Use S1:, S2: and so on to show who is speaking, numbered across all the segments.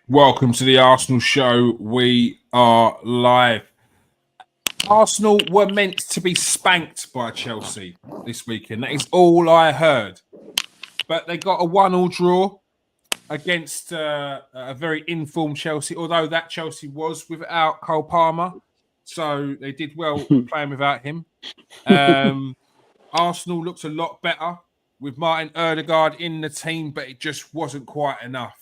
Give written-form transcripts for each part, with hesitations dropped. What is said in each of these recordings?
S1: Welcome to the Arsenal show. We are live. Arsenal were meant to be spanked by Chelsea this weekend. That is all I heard. But they got a 1-1 draw against a very informed Chelsea, although that Chelsea was without Cole Palmer. So they did well playing without him. Arsenal looked a lot better with Martin Odegaard in the team, but it just wasn't quite enough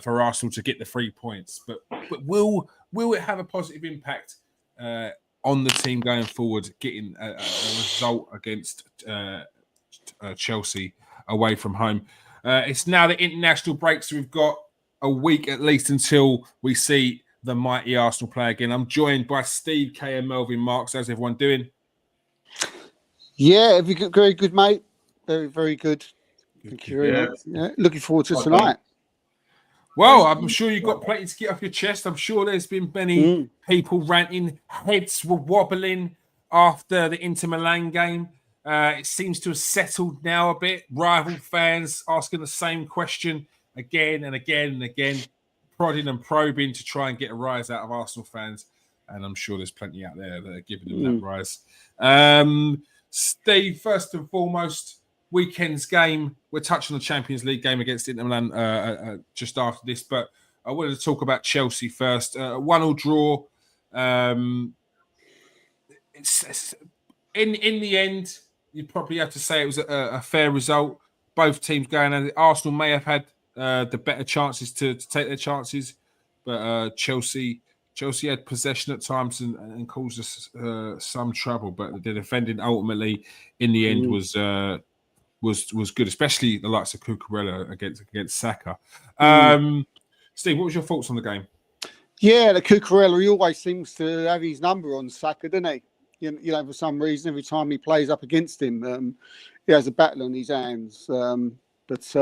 S1: for Arsenal to get the 3 points. But will it have a positive impact on the team going forward, getting a result against Chelsea away from home? It's now the international break, so we've got a week at least until we see the mighty Arsenal play again. I'm joined by Steve, K and Melvin Marks. How's everyone doing?
S2: Yeah, very good, mate. Very, very good. Thank you very much. Yeah, looking forward to tonight.
S1: Well, I'm sure you've got plenty to get off your chest. I'm sure there's been many people ranting. Heads were wobbling after the Inter Milan game. It seems to have settled now a bit. Rival fans asking the same question again and again and again, prodding and probing to try and get a rise out of Arsenal fans. And I'm sure there's plenty out there that are giving them that rise. Steve, first and foremost, weekend's game. We're touching on the Champions League game against Inter Milan just after this, but I wanted to talk about Chelsea first. 1-1 draw. It's in the end, you'd probably have to say it was a fair result. Both teams going, and Arsenal may have had the better chances to take their chances, but Chelsea had possession at times and caused us some trouble. But the defending ultimately, in the end, was good, especially the likes of Cucurella against Saka. Steve, what was your thoughts on the game?
S2: Yeah, the Cucurella, he always seems to have his number on Saka, doesn't he? You know, for some reason, every time he plays up against him, he has a battle on his hands. But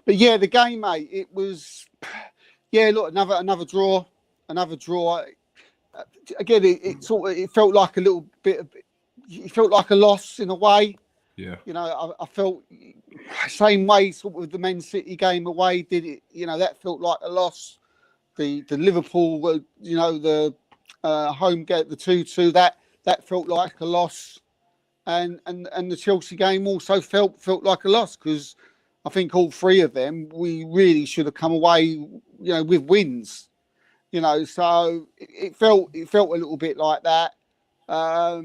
S2: yeah, the game, mate, it was, look, another draw. Again, it felt like a little bit. It felt like a loss in a way.
S1: Yeah.
S2: You know, I felt same way sort of with the Man City game away. Did it? You know, that felt like a loss. The Liverpool, the home game, the 2-2, that felt like a loss, and the Chelsea game also felt like a loss, because I think all three of them we really should have come away, with wins. So it felt a little bit like that. I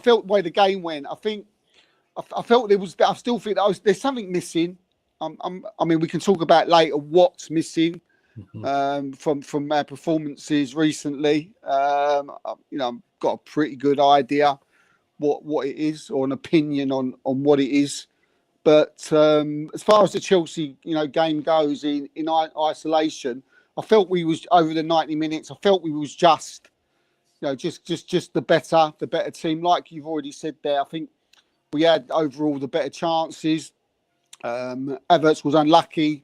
S2: felt the way the game went. I felt there was. I still think there's something missing. I mean, we can talk about later what's missing from our performances recently. I've got a pretty good idea what it is, or an opinion on what it is. But as far as the Chelsea game goes in isolation, I felt we was over the 90 minutes. I felt we was just the better team. Like you've already said there, I think we had overall the better chances. Havertz was unlucky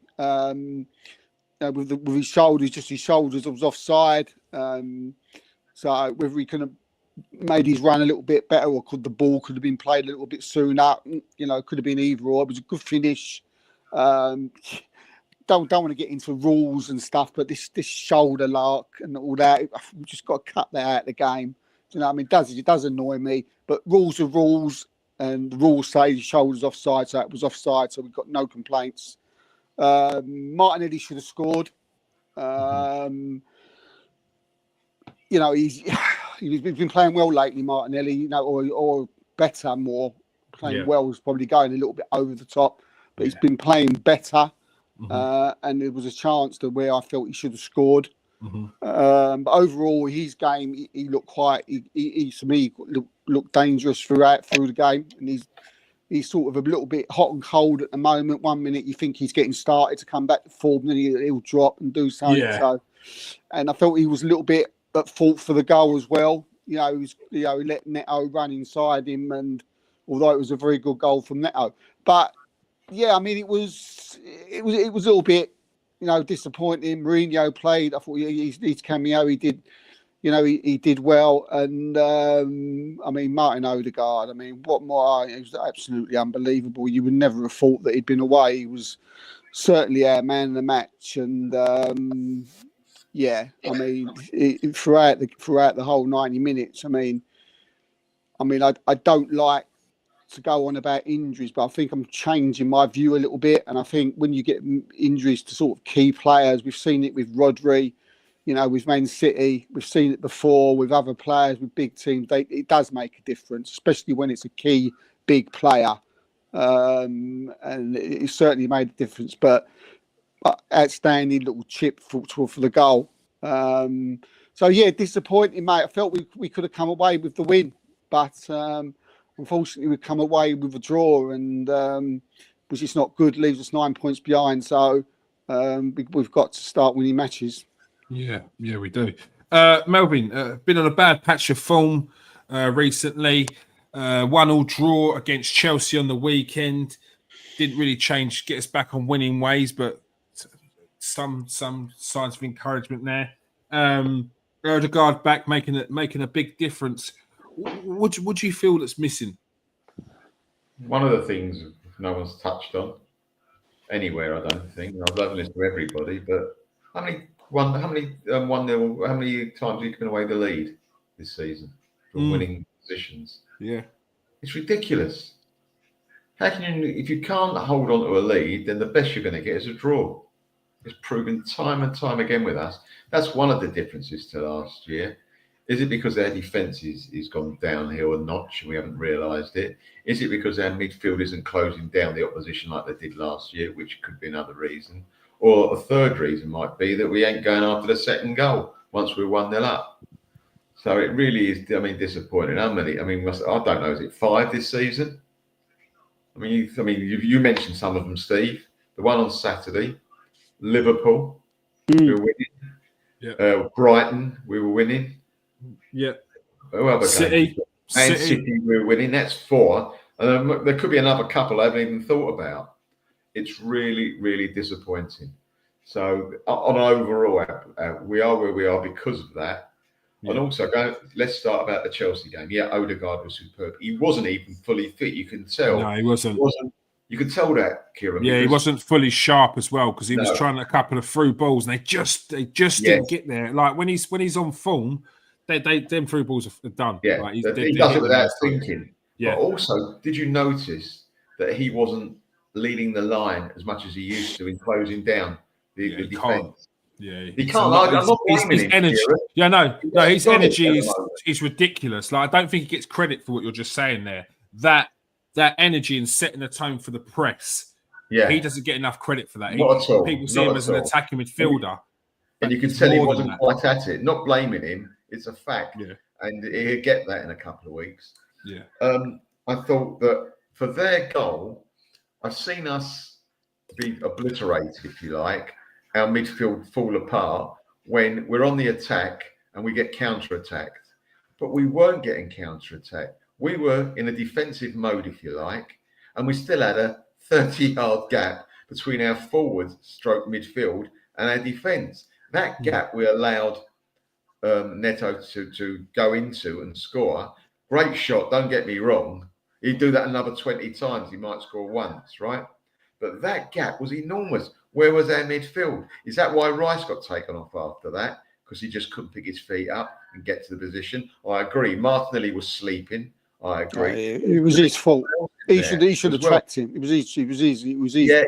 S2: with his shoulders. Just his shoulders was offside. So whether he could have made his run a little bit better, or the ball could have been played a little bit sooner. Could have been either or. It was a good finish. Don't want to get into rules and stuff, but this shoulder lark and all that, we've just got to cut that out of the game. Do you know what I mean? It does annoy me, but rules are rules, and the rules say the shoulder's offside, so it was offside, so we've got no complaints. Martinelli should have scored. He's been playing well lately, Martinelli, or better, more. Playing well is probably going a little bit over the top, but he's been playing better. And there was a chance to where I felt he should have scored. But overall, his game, he looked quite. He to me looked dangerous through the game, and he's sort of a little bit hot and cold at the moment. 1 minute you think he's getting started to come back to form, then he'll drop and do something.
S1: Yeah.
S2: So, and I felt he was a little bit at fault for the goal as well. He let Neto run inside him, and although it was a very good goal from Neto, but. Yeah, I mean, it was a little bit, disappointing. Mourinho played. I thought his cameo, he did, he did well. And I mean, Martin Odegaard. I mean, what more? It was absolutely unbelievable. You would never have thought that he'd been away. He was certainly our man of the match, and I mean, throughout the whole 90 minutes, I don't like to go on about injuries, but I think I'm changing my view a little bit. And I think when you get injuries to sort of key players, we've seen it with Rodri, with Man City, we've seen it before with other players, with big teams. It does make a difference, especially when it's a key big player. And it certainly made a difference. But outstanding little chip for the goal. Disappointing, mate. I felt we could have come away with the win, but unfortunately we've come away with a draw, and which is not good. Leaves us 9 points behind. So we've got to start winning matches.
S1: Yeah, we do. Melvin, been on a bad patch of form recently. 1-1 draw against Chelsea on the weekend. Didn't really get us back on winning ways, but some signs of encouragement there. Odegaard back making a big difference. What do you feel that's missing?
S3: One of the things no one's touched on anywhere, I don't think. I've done this to everybody, but how many 1-0? How many times have you given away the lead this season from winning positions?
S1: Yeah,
S3: it's ridiculous. How can you, if you can't hold on to a lead, then the best you're going to get is a draw. It's proven time and time again with us. That's one of the differences to last year. Is it because our defence is gone downhill a notch and we haven't realised it? Is it because our midfield isn't closing down the opposition like they did last year, which could be another reason? Or a third reason might be that we ain't going after the second goal once we're 1-0 up. So it really is, disappointing. How many? I don't know, is it 5 this season? You mentioned some of them, Steve. The one on Saturday, Liverpool, we were winning.
S1: Yeah.
S3: Brighton, we were winning.
S1: Yeah.
S3: City, we were winning. That's 4. And there could be another couple I haven't even thought about. It's really, really disappointing. So on overall, we are where we are because of that. Yeah. And also, let's start about the Chelsea game. Yeah, Odegaard was superb. He wasn't even fully fit. You can tell.
S1: No, he wasn't.
S3: You could tell that, Kieran.
S1: Yeah, he wasn't fully sharp as well because he was trying a couple of through balls and they just didn't get there. Like when he's on form, them through balls are done.
S3: Yeah,
S1: like,
S3: he does it without thinking. Yeah. But also, did you notice that he wasn't leading the line as much as he used to in closing down the defence?
S1: Yeah,
S3: he can't. I'm not blaming him.
S1: Energy. Yeah, no, his energy is ridiculous. Like I don't think he gets credit for what you're just saying there. That energy and setting the tone for the press. Yeah, he doesn't get enough credit for that.
S3: Not at all.
S1: People see him as an attacking midfielder,
S3: and you can tell he wasn't quite at it. Not blaming him. It's a fact. Yeah, and he'll get that in a couple of weeks.
S1: Yeah.
S3: I thought that for their goal, I've seen us be obliterated, if you like. Our midfield fall apart when we're on the attack and we get counter-attacked. But we weren't getting counter-attacked. We were in a defensive mode, if you like, and we still had a 30-yard gap between our forward stroke midfield and our defence. That gap we allowed Neto to go into and score. Great shot, don't get me wrong. He'd do that another 20 times, he might score once, right? But that gap was enormous. Where was our midfield? Is that why Rice got taken off after that? Because he just couldn't pick his feet up and get to the position. I agree. Martinelli was sleeping. I agree.
S2: It was his fault. He should have tracked him. It was easy.
S3: Yeah.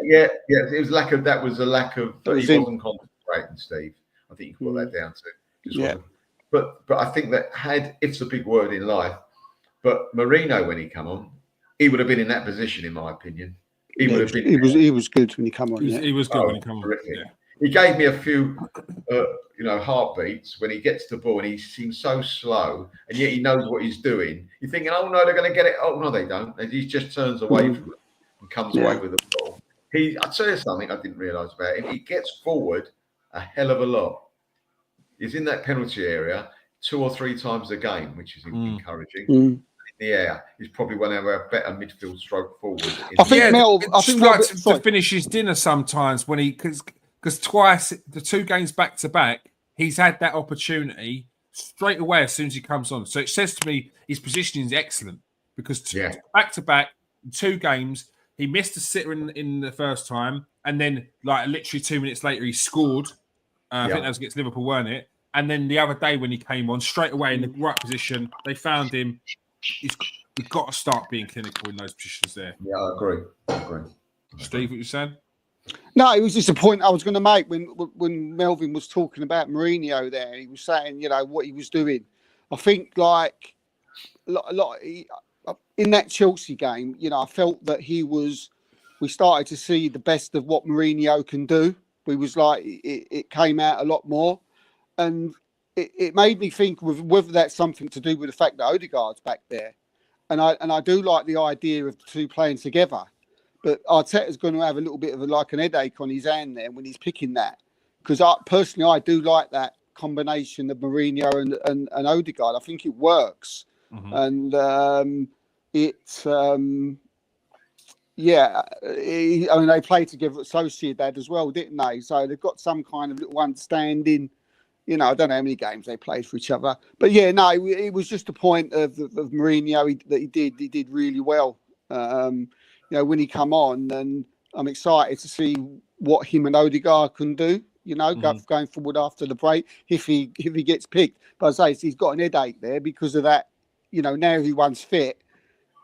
S3: It was lack of. That was a lack of. He wasn't concentrating, Steve. I think you can put that down to.
S2: Yeah.
S3: But I think that if's a big word in life. But Mourinho, when he come on, he would have been in that position, in my opinion. He would have been.
S2: He was good when he come on.
S1: He was good when he come on. Yeah.
S3: He gave me a few, heartbeats when he gets the ball and he seems so slow, and yet he knows what he's doing. You're thinking, oh no, they're going to get it. Oh no, they don't. And he just turns away from it and comes away with the ball. I'll tell you something I didn't realise about him. He gets forward a hell of a lot. He's in that penalty area 2 or 3 times a game, which is encouraging. In the air, he's probably one of our better midfield stroke forwards.
S2: I think
S1: to finish his dinner sometimes when because twice, the 2 games back to back, he's had that opportunity straight away as soon as he comes on. So it says to me his positioning is excellent because back to back, 2 games, he missed a sitter in the first time. and then like literally 2 minutes later he scored. I think that was against Liverpool, weren't it? And then the other day when he came on, straight away in the right position, they found him. He's got to start being clinical in those positions there.
S3: Yeah, I agree.
S1: Steve, what you saying?
S2: No, it was just a point I was going to make when Melvin was talking about Mourinho there. He was saying, what he was doing. I think like in that Chelsea game, I felt that we started to see the best of what Mourinho can do. We was like, it came out a lot more. And it made me think whether that's something to do with the fact that Odegaard's back there. And I do like the idea of the two playing together. But Arteta's going to have a little bit of an headache on his hand there when he's picking that. Because I do like that combination of Mourinho and Odegaard. I think it works. Mm-hmm. And they played together at Sociedad as well, didn't they? So they've got some kind of little understanding. I don't know how many games they played for each other. But yeah, no, it was just a point of Mourinho that he did really well. When he come on, and I'm excited to see what him and Odegaard can do, going forward after the break, if he gets picked. But as I say, he's got an headache there because of that, now everyone's fit.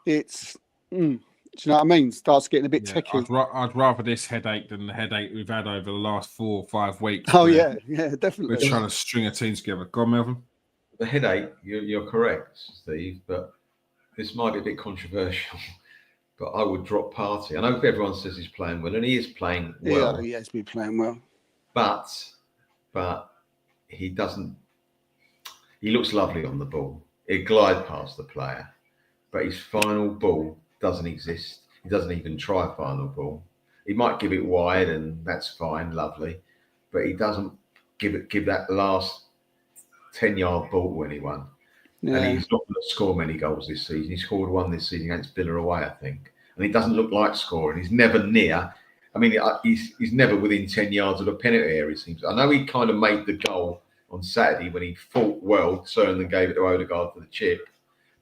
S2: It's, do you know what I mean? Starts getting a bit techy.
S1: I'd rather this headache than the headache we've had over the last 4 or 5 weeks.
S2: Oh, yeah, definitely.
S1: We're trying to string a team together. Go on, Melvin.
S3: The headache, you're correct, Steve, but this might be a bit controversial. But I would drop Partey. I know everyone says he's playing well, and he is playing well.
S2: Yeah, he has been playing well.
S3: But he doesn't. He looks lovely on the ball. He'll glide past the player, but his final ball doesn't exist. He doesn't even try final ball. He might give it wide, and that's fine, lovely, but he doesn't give that last 10-yard ball to anyone. Yeah. And he's not going to score many goals this season. He scored one this season against Villa away, I think. And he doesn't look like scoring. He's never near. I mean, he's never within 10 yards of the penalty area, it seems. I know he kind of made the goal on Saturday when he fought well, turned and gave it to Odegaard for the chip.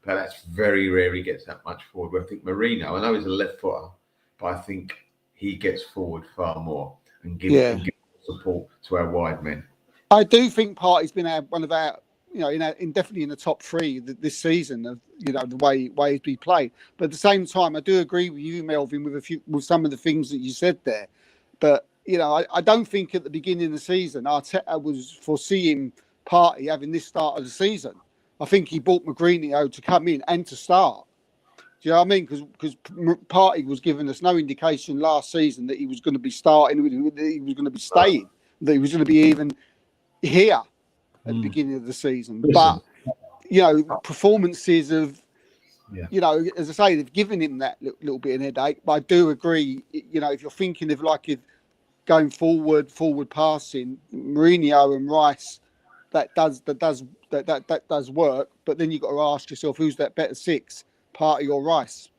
S3: But that's very rare he gets that much forward. But I think Mourinho, I know he's a left footer, but I think he gets forward far more and gives support to our wide men.
S2: I do think Partey's been one of our, definitely in the top 3 this season of, the way he's been played. But at the same time, I do agree with you, Melvin, with some of the things that you said there. But, I don't think at the beginning of the season, Arteta was foreseeing Partey having this start of the season. I think he bought Mourinho to come in and to start. Do you know what I mean? Because Partey was giving us no indication last season that he was going to be starting, that he was going to be staying, that he was going to be even here at the beginning of the season. But, performances of, as I say, they've given him that little bit of a headache. But I do agree, if you're thinking of if going forward passing, Mourinho and Rice, that does work. But then you've got to ask yourself, who's that better 6, Partey or Rice?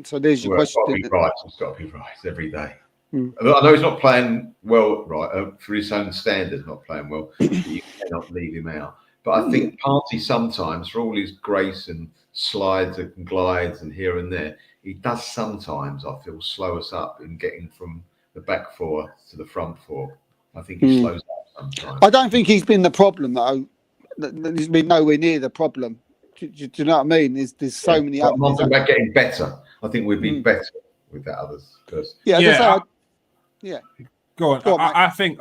S2: So there's your question.
S3: It's got to be Rice every day. I know he's not playing well, right, for his own standards, not playing well. You cannot leave him out. But I think Partey sometimes, for all his grace and slides and glides and here and there, he does sometimes, I feel, slow us up in getting from the back 4 to the front 4. I think he slows up sometimes.
S2: I don't think he's been the problem, though. He's been nowhere near the problem. Do you know what I mean? There's so many others.
S3: I'm talking about getting better. I think we'd be better with that others.
S2: Yeah.
S1: Go on. I think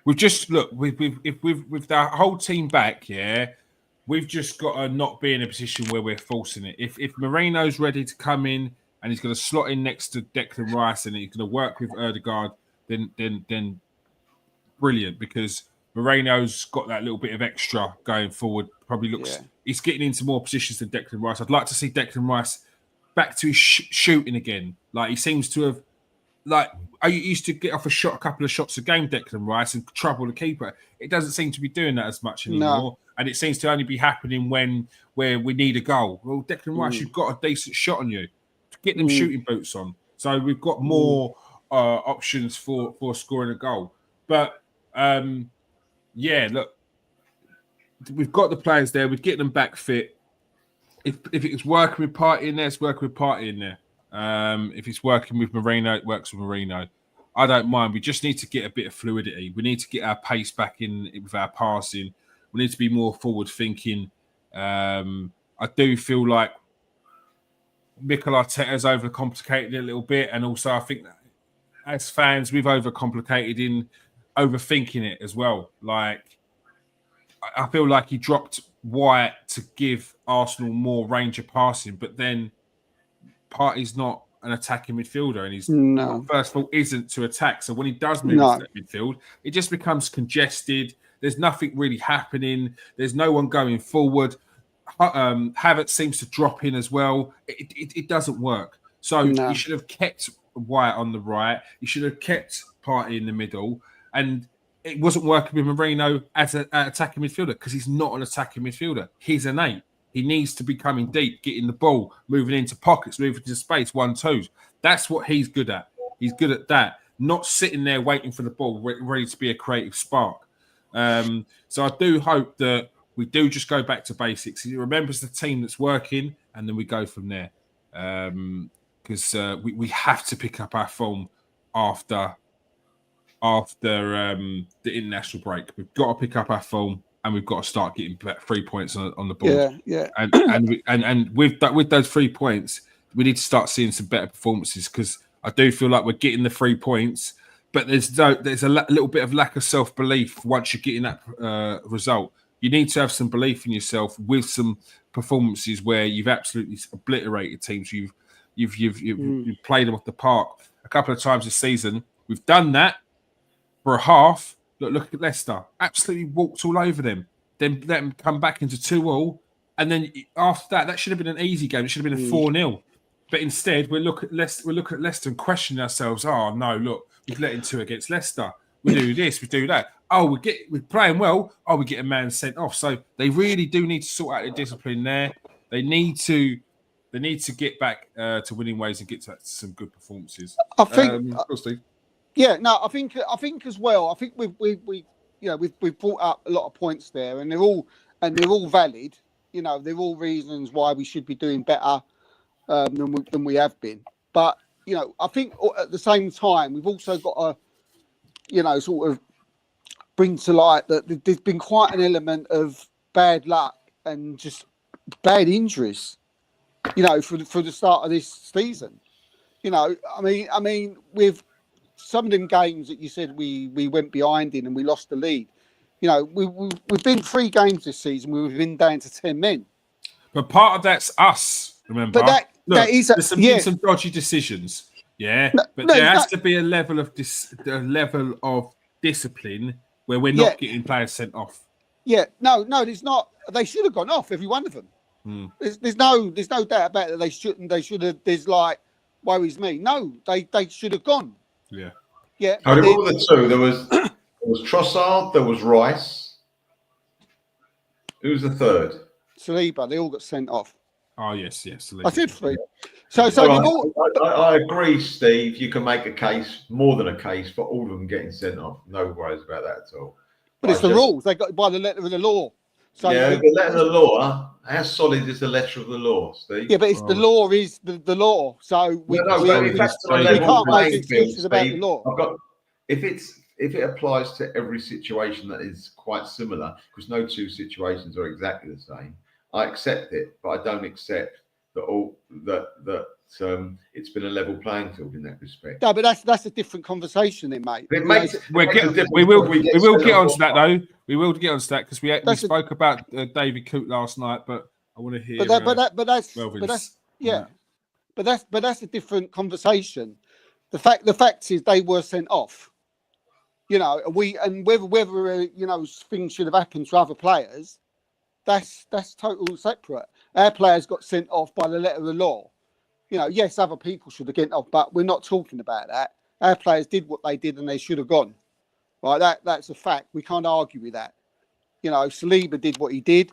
S1: we've just with our whole team back, we've just got to not be in a position where we're forcing it. If Mourinho's ready to come in and he's going to slot in next to Declan Rice and he's going to work with Odegaard, then brilliant, because Moreno's got that little bit of extra going forward. Probably looks he's getting into more positions than Declan Rice. I'd like to see Declan Rice back to his shooting again. Like he seems to have. Like I used to get off a couple of shots a game, Declan Rice, and trouble the keeper. It doesn't seem to be doing that as much anymore, and it seems to only be happening where we need a goal. Well, Declan Rice, you've got a decent shot on you. Get them shooting boots on. So we've got more options for scoring a goal. But look, we've got the players there. We'd get them back fit. If it's working with Partey in there, it's working with Partey in there. If it's working with Marino, it works with Marino. I don't mind. We just need to get a bit of fluidity. We need to get our pace back in with our passing. We need to be more forward thinking. I do feel like Mikel Arteta's overcomplicated it a little bit, and also I think that as fans we've overcomplicated in overthinking it as well. Like I feel like he dropped White to give Arsenal more range of passing, but then Partey's not an attacking midfielder, and his first thought isn't to attack. So when he does move into that midfield, it just becomes congested. There's nothing really happening. There's no one going forward. Havertz seems to drop in as well. It doesn't work. So you should have kept White on the right. You should have kept Partey in the middle. And it wasn't working with Marino as an attacking midfielder because he's not an attacking midfielder. He's an 8. He needs to be coming deep, getting the ball, moving into pockets, moving into space, 1-2s. That's what he's good at. He's good at that. Not sitting there waiting for the ball, ready to be a creative spark. So I do hope that we do just go back to basics. He remembers the team that's working, and then we go from there. Because we have to pick up our form after the international break. We've got to pick up our form, and we've got to start getting 3 points on the board.
S2: Yeah.
S1: And with those 3 points, we need to start seeing some better performances because I do feel like we're getting the 3 points, but there's a little bit of lack of self-belief once you're getting that result. You need to have some belief in yourself with some performances where you've absolutely obliterated teams. You've played them off the park a couple of times this season. We've done that for a half. Look at Leicester. Absolutely walked all over them. Then let them come back into 2-2. And then after that should have been an easy game. It should have been a 4-0. But instead, we look at Leicester and question ourselves. Oh, no, look, we've let in 2 against Leicester. We do this, we do that. Oh, we're playing well. Oh, we get a man sent off. So they really do need to sort out their discipline there. They need to get back to winning ways and get to some good performances.
S2: I think.
S1: Steve.
S2: Yeah, no, I think as well. I think we've brought up a lot of points there, and they're all valid. They're all reasons why we should be doing better than we have been. But I think at the same time we've also got to, sort of bring to light that there's been quite an element of bad luck and just bad injuries. For the start of this season. I mean, with some of them games that you said we went behind in and we lost the lead. We've been 3 games this season. We've been down to 10 men.
S1: But part of that's us. Remember,
S2: but there's
S1: some dodgy decisions. Yeah, there has to be a level of discipline where we're not getting players sent off.
S2: Yeah, no, there's not. They should have gone off, every one of them. There's no doubt about it. They shouldn't. They should have. There's like, worries me. No, they should have gone.
S1: Yeah.
S3: Out of all the 2, there was Trossard, there was Rice. Who's the third?
S2: Saliba. They all got sent off.
S1: Oh yes, Saliba.
S2: I said 3. So
S3: I agree, Steve. You can make a case, more than a case, for all of them getting sent off. No worries about that at all.
S2: But it's the rules. They got by the letter of the law. So
S3: the letter of the law. How solid is the letter of the law, Steve?
S2: Yeah, but it's the law is the law. So we can't make excuses about the law.
S3: If it applies to every situation that is quite similar, because no 2 situations are exactly the same, I accept it, but I don't accept that it's been a level playing field in that respect.
S2: No, but that's a different conversation, then, mate.
S3: We
S1: will get onto that though. We will get onto that because we spoke about David Coote last night, but I want to hear.
S2: But that's a different conversation. The fact is they were sent off. Whether things should have happened to other players, that's totally separate. Our players got sent off by the letter of the law. Yes, other people should have gotten off, but we're not talking about that. Our players did what they did and they should have gone. Right? That's a fact. We can't argue with that. Saliba did what he did.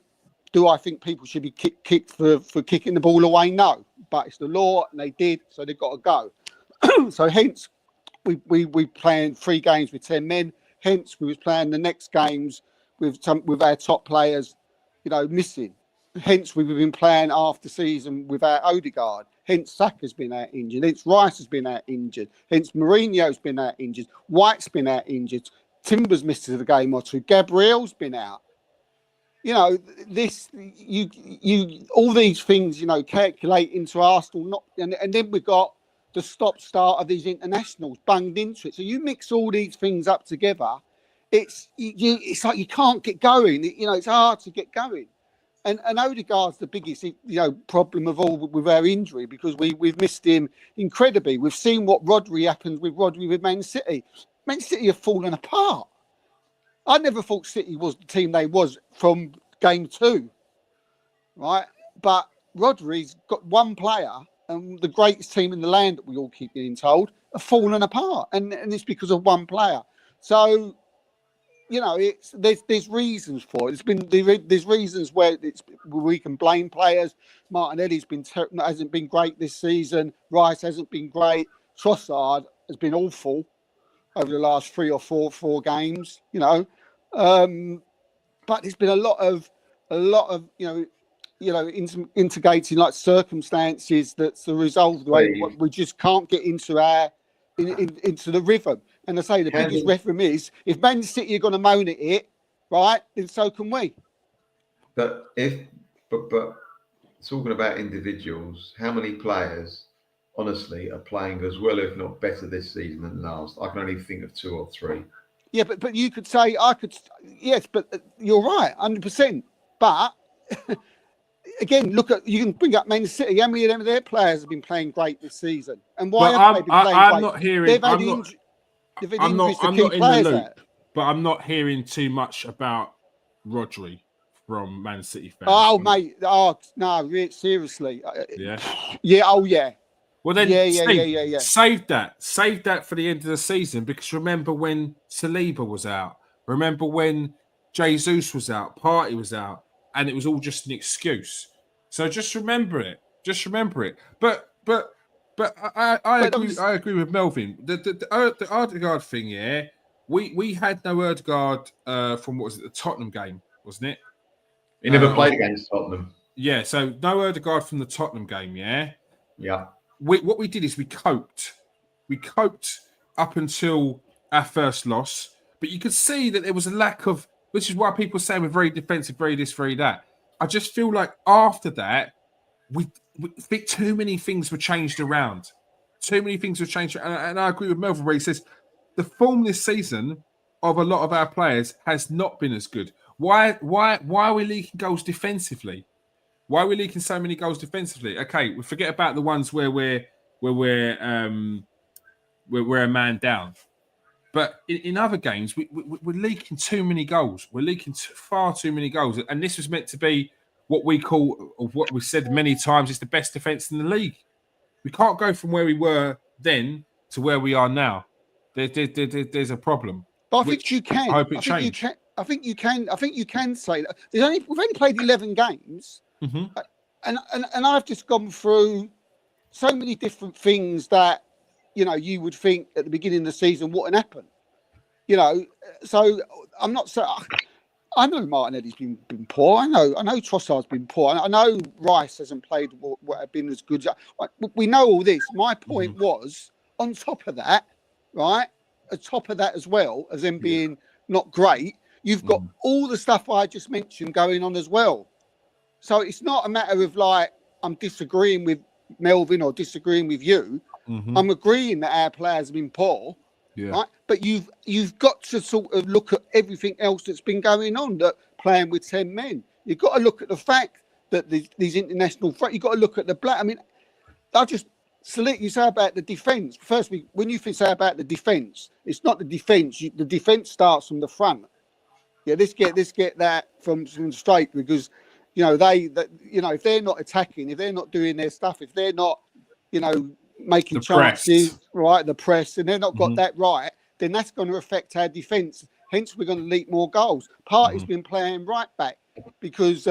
S2: Do I think people should be kicked for kicking the ball away? No. But it's the law and they did, so they've got to go. So hence, we playing 3 games with 10 men. Hence, we was playing the next games with our top players, missing. hence we've been playing half the season without Odegaard. Hence Saka's been out injured. Hence Rice has been out injured. Hence Mourinho's been out injured. White's been out injured. Timber's missed the game or two. Gabriel's been out. You know, all these things, you know, calculate into Arsenal, and then we've got the stop-start of these internationals bunged into it. So you mix all these things up together, it's like you can't get going. You know, it's hard to get going. And Odegaard's the biggest, you know, problem of all with our injury, because we've missed him incredibly. We've seen what happened with Rodri with Man City. Man City have fallen apart. I never thought City was the team they was from game 2, right? But Rodri's got one player, and the greatest team in the land that we all keep getting told have fallen apart, and it's because of one player. So, you know, there's reasons for it. There's reasons where we can blame players. Martinelli's hasn't been great this season. Rice hasn't been great. Trossard has been awful over the last 3 or 4 games, you know. But there's been a lot of you know integrating like circumstances that's the result of the way we just can't get into into the rhythm. And I say the biggest rhythm is if Man City are going to moan at it, right, then so can we.
S3: But talking about individuals, how many players honestly are playing as well, if not better, this season than last? I can only think of 2 or 3.
S2: Yeah, but you could say yes, but you're right, 100%. But again, you can bring up Man City. How many of their players have been playing great this season? And why have they been playing great?
S1: I'm not hearing. I'm not in the loop, but I'm not hearing too much about Rodri from Man City fans.
S2: Oh, mate. Oh, no, seriously.
S1: Yeah.
S2: Yeah. Oh, yeah.
S1: Well, then,
S2: yeah.
S1: Save that for the end of the season, because remember when Saliba was out, remember when Jesus was out, Partey was out, and it was all just an excuse. So just remember it. But I agree with Melvin. The Odegaard thing, yeah. We had no Odegaard from what was it, the Tottenham game, wasn't it?
S3: He never played against Tottenham.
S1: Yeah, so no Odegaard from the Tottenham game, yeah.
S3: Yeah.
S1: What we did is we coped. We coped up until our first loss, but you could see that there was a lack of, which is why people say we're very defensive, very this, very that. I just feel like after that, we too many things were changed around. And I agree with Melvin where he says the form this season of a lot of our players has not been as good. Why are we leaking goals defensively? Why are we leaking so many goals defensively? Okay, we forget about the ones where we're a man down. But in other games, we're leaking too many goals. We're leaking far too many goals. And this was meant to be what we call, or what we said many times, is the best defence in the league. We can't go from where we were then to where we are now. There's a problem.
S2: But I think you can.
S1: I hope it changes.
S2: I think you can say that. We've only played 11 games.
S1: Mm-hmm.
S2: And I've just gone through so many different things that, you know, you would think at the beginning of the season wouldn't happen. You know, so I'm not so. I know Martinelli's been poor. I know Trossard's been poor. I know Rice hasn't played what have been as good. We know all this. My point was, on top of that, right? On top of that as well as them being not great, you've got all the stuff I just mentioned going on as well. So it's not a matter of like I'm disagreeing with Melvin or disagreeing with you.
S1: Mm-hmm.
S2: I'm agreeing that our players have been poor, right? But you've got to sort of look at everything else that's been going on. That playing with 10 men, you've got to look at the fact that these international. You've got to look at the black. I mean, I'll just select. You say about the defence. Firstly, when you say about the defence, it's not the defence. The defence starts from the front. Yeah, let's get that from straight, because you know if they're not attacking, if they're not doing their stuff, if they're not making
S1: the
S2: chances,
S1: press.
S2: Right, the press, and they're not got that right, then that's going to affect our defence. Hence, we're going to leak more goals. Partey's been playing right back because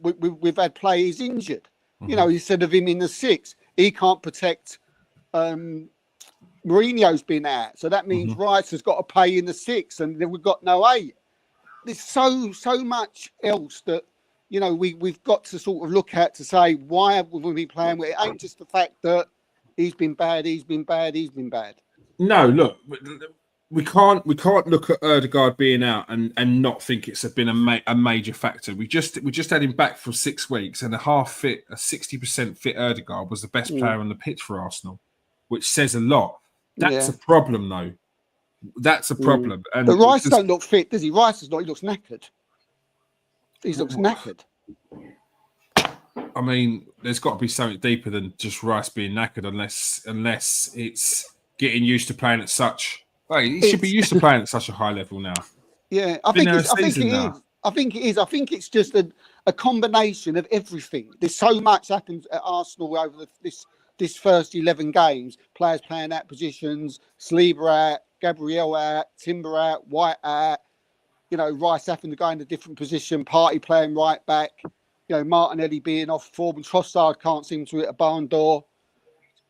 S2: we've had players injured. You know, instead of him in the 6, he can't protect. Mourinho's been out, so that means Rice has got to play in the 6, and then we've got no 8. There's so much else that you know, we've got to sort of look at to say, why have we been playing with it? Ain't just the fact that he's been bad.
S1: No, look, we can't look at Odegaard being out and not think it's been a major factor. We just had him back for 6 weeks, and a 60% fit Odegaard was the best player on the pitch for Arsenal, which says a lot. That's a problem, though. That's a problem. And
S2: but Rice don't look fit, does he? Rice is not. He looks knackered. He looks knackered.
S1: I mean, there's got to be something deeper than just Rice being knackered, unless it's getting used to playing at such. Well, he should be used to playing at such a high level now.
S2: Yeah, I think it is. I think it's just a combination of everything. There's so much happened at Arsenal over this first 11 games. Players playing out positions, Saliba out, Gabriel out, Timber out, White out. You know, Rice having to go in a different position, Partey playing right back. You know, Martinelli being off form, and Trossard can't seem to hit a barn door.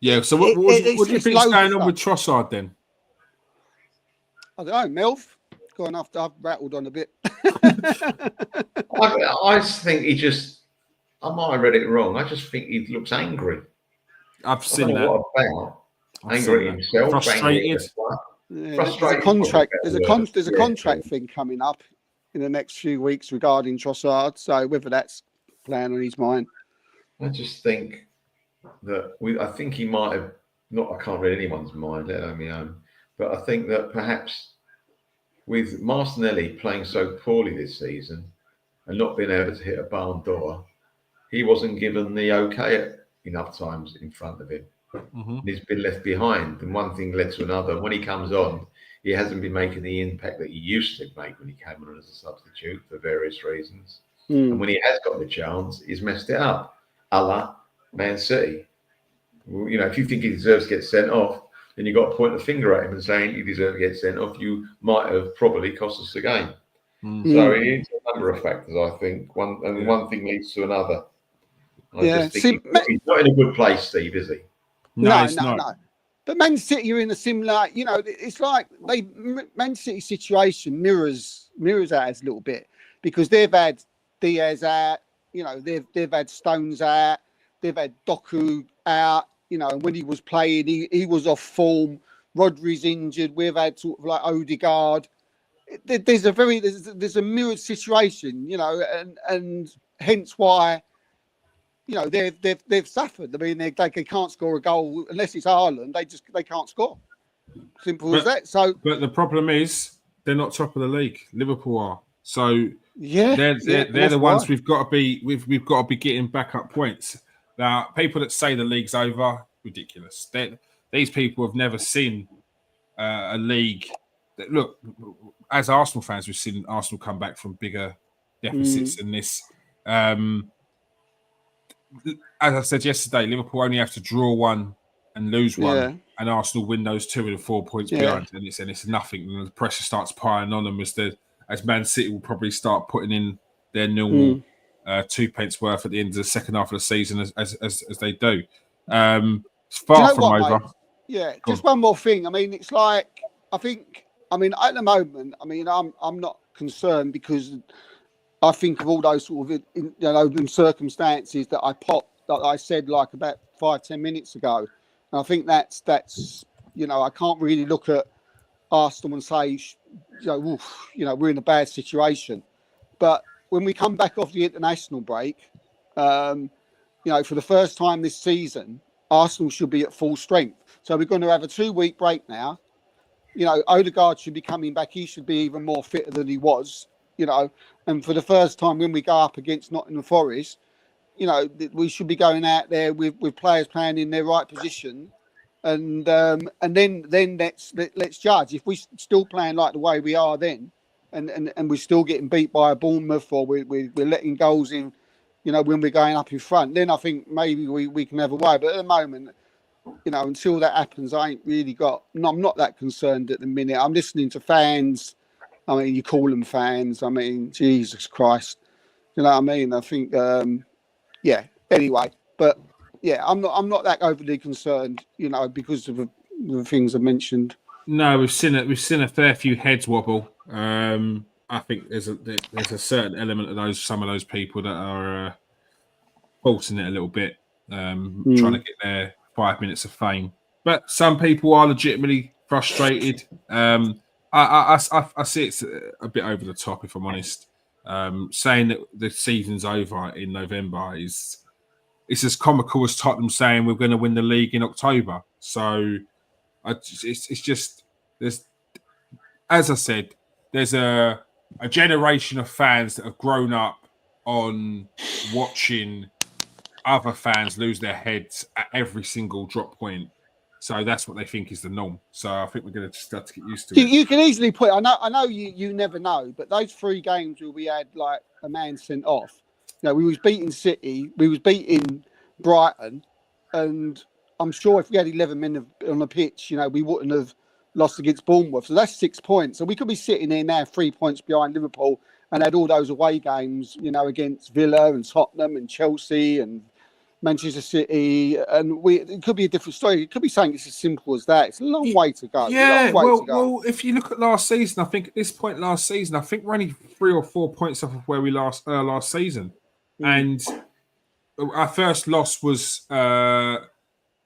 S1: Yeah, so what do you think's going on with Trossard then?
S2: I don't know, Melv. Going after I've rattled on a bit.
S3: I think he just. I might have read it wrong. I just think he looks angry.
S1: I've seen that.
S3: What about? Angry at himself.
S1: Frustrated.
S2: Frustrated. There's a contract thing coming up in the next few weeks regarding Trossard. So whether that's playing on his mind.
S3: I just think that I think he might have not. I can't read anyone's mind, let alone my own. But I think that perhaps with Martinelli playing so poorly this season and not being able to hit a barn door, he wasn't given the okay enough times in front of him. Mm-hmm. He's been left behind, and one thing led to another. When he comes on, he hasn't been making the impact that he used to make when he came on as a substitute for various reasons. And when he has got the chance, he's messed it up, a la Man City. You know, if you think he deserves to get sent off, then you've got to point the finger at him and saying he deserves to get sent off. You might have probably cost us the game. So it's a number of factors, I think. One thing leads to another. I just think he's not in a good place, Steve, is he?
S2: No. But Man City are in a similar, you know, it's like Man City situation mirrors ours a little bit, because they've had Diaz out, you know, they've had Stones out, they've had Doku out, you know, and when he was playing, he was off form. Rodri's injured. We've had sort of like Odegaard. There's a mirrored situation, you know, and hence why, you know, they've suffered. I mean, they can't score a goal unless it's Haaland. They can't score. Simple as that. So,
S1: but the problem is they're not top of the league. Liverpool are. So they're the ones we've got to be getting back up points. Now, people that say the league's over, ridiculous. These people have never seen a league. Look, as Arsenal fans, we've seen Arsenal come back from bigger deficits than this. As I said yesterday, Liverpool only have to draw one and lose one, and Arsenal win those 2 and 4 points behind, and it's nothing. And the pressure starts piling on them as Man City will probably start putting in their normal 2 pence worth at the end of the second half of the season, as they do. It's far from over.
S2: Mate? Yeah, just one more thing. I mean, it's like at the moment, I mean, I'm not concerned, because I think of all those sort of circumstances that I said like about 5-10 minutes ago, and I think that's you know, I can't really look at Arsenal and say, we're in a bad situation. But when we come back off the international break, you know, for the first time this season, Arsenal should be at full strength. So we're going to have a 2-week break now. You know, Odegaard should be coming back. He should be even more fitter than he was, you know. And for the first time, when we go up against Nottingham Forest, you know, we should be going out there with players playing in their right position. And then let's judge. If we're still playing like the way we are then, and we're still getting beat by a Bournemouth, or we're letting goals in, you know, when we're going up in front, then I think maybe we can have a way. But at the moment, you know, until that happens, I'm not that concerned at the minute. I'm listening to fans. I mean, you call them fans. I mean, Jesus Christ. You know what I mean? I think, anyway. But, yeah, I'm not that overly concerned, you know, because of the things I mentioned.
S1: No, we've seen a fair few heads wobble. I think there's a certain element of some of those people that are forcing it a little bit, trying to get their 5 minutes of fame. But some people are legitimately frustrated. I see it's a bit over the top, if I'm honest. Saying that the season's over in November it's as comical as Tottenham saying we're going to win the league in October. So it's just there's, as I said, there's a generation of fans that have grown up on watching other fans lose their heads at every single drop point. So that's what they think is the norm. So I think we're going to just have to get used to it.
S2: You can easily put. I know. You never know, but those 3 games where we had like a man sent off. You know, we was beating City, we was beating Brighton, and I'm sure if we had 11 men on the pitch, you know, we wouldn't have lost against Bournemouth. So that's 6 points. So we could be sitting there now 3 points behind Liverpool and had all those away games, you know, against Villa and Tottenham and Chelsea and Manchester City, and it could be a different story. It could be saying it's as simple as that. It's a long way to go.
S1: Yeah, well, if you look at last season, I think at this point last season, I think we're only 3 or 4 points off of where we last season. And our first loss was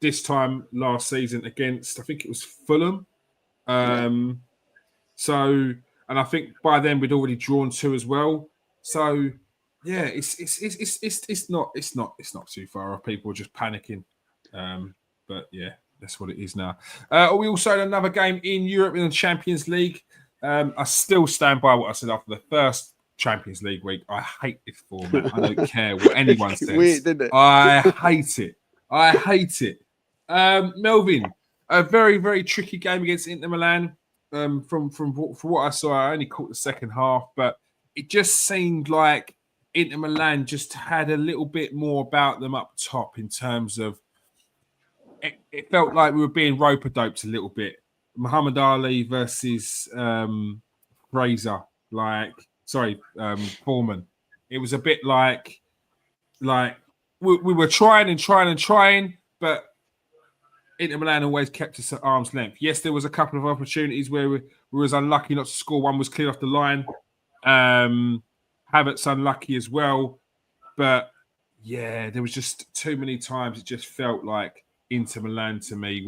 S1: this time last season against, I think it was Fulham. So, and I think by then we'd already drawn 2 as well. So, yeah, it's not too far off. People are just panicking, but yeah, that's what it is now. We also had another game in Europe in the Champions League. I still stand by what I said after the first Champions League week. I hate this format. I don't care what anyone says.
S2: Weird, isn't it?
S1: I hate it. Melvin, a very, very tricky game against Inter Milan. From what I saw, I only caught the second half, but it just seemed like Inter Milan just had a little bit more about them up top in terms of it felt like we were being rope-a-doped a little bit. Muhammad Ali versus Foreman. It was a bit like we were trying, but Inter Milan always kept us at arm's length. Yes, there was a couple of opportunities where we was unlucky not to score. One was clear off the line. Havertz unlucky as well. But yeah, there was just too many times it just felt like Inter Milan to me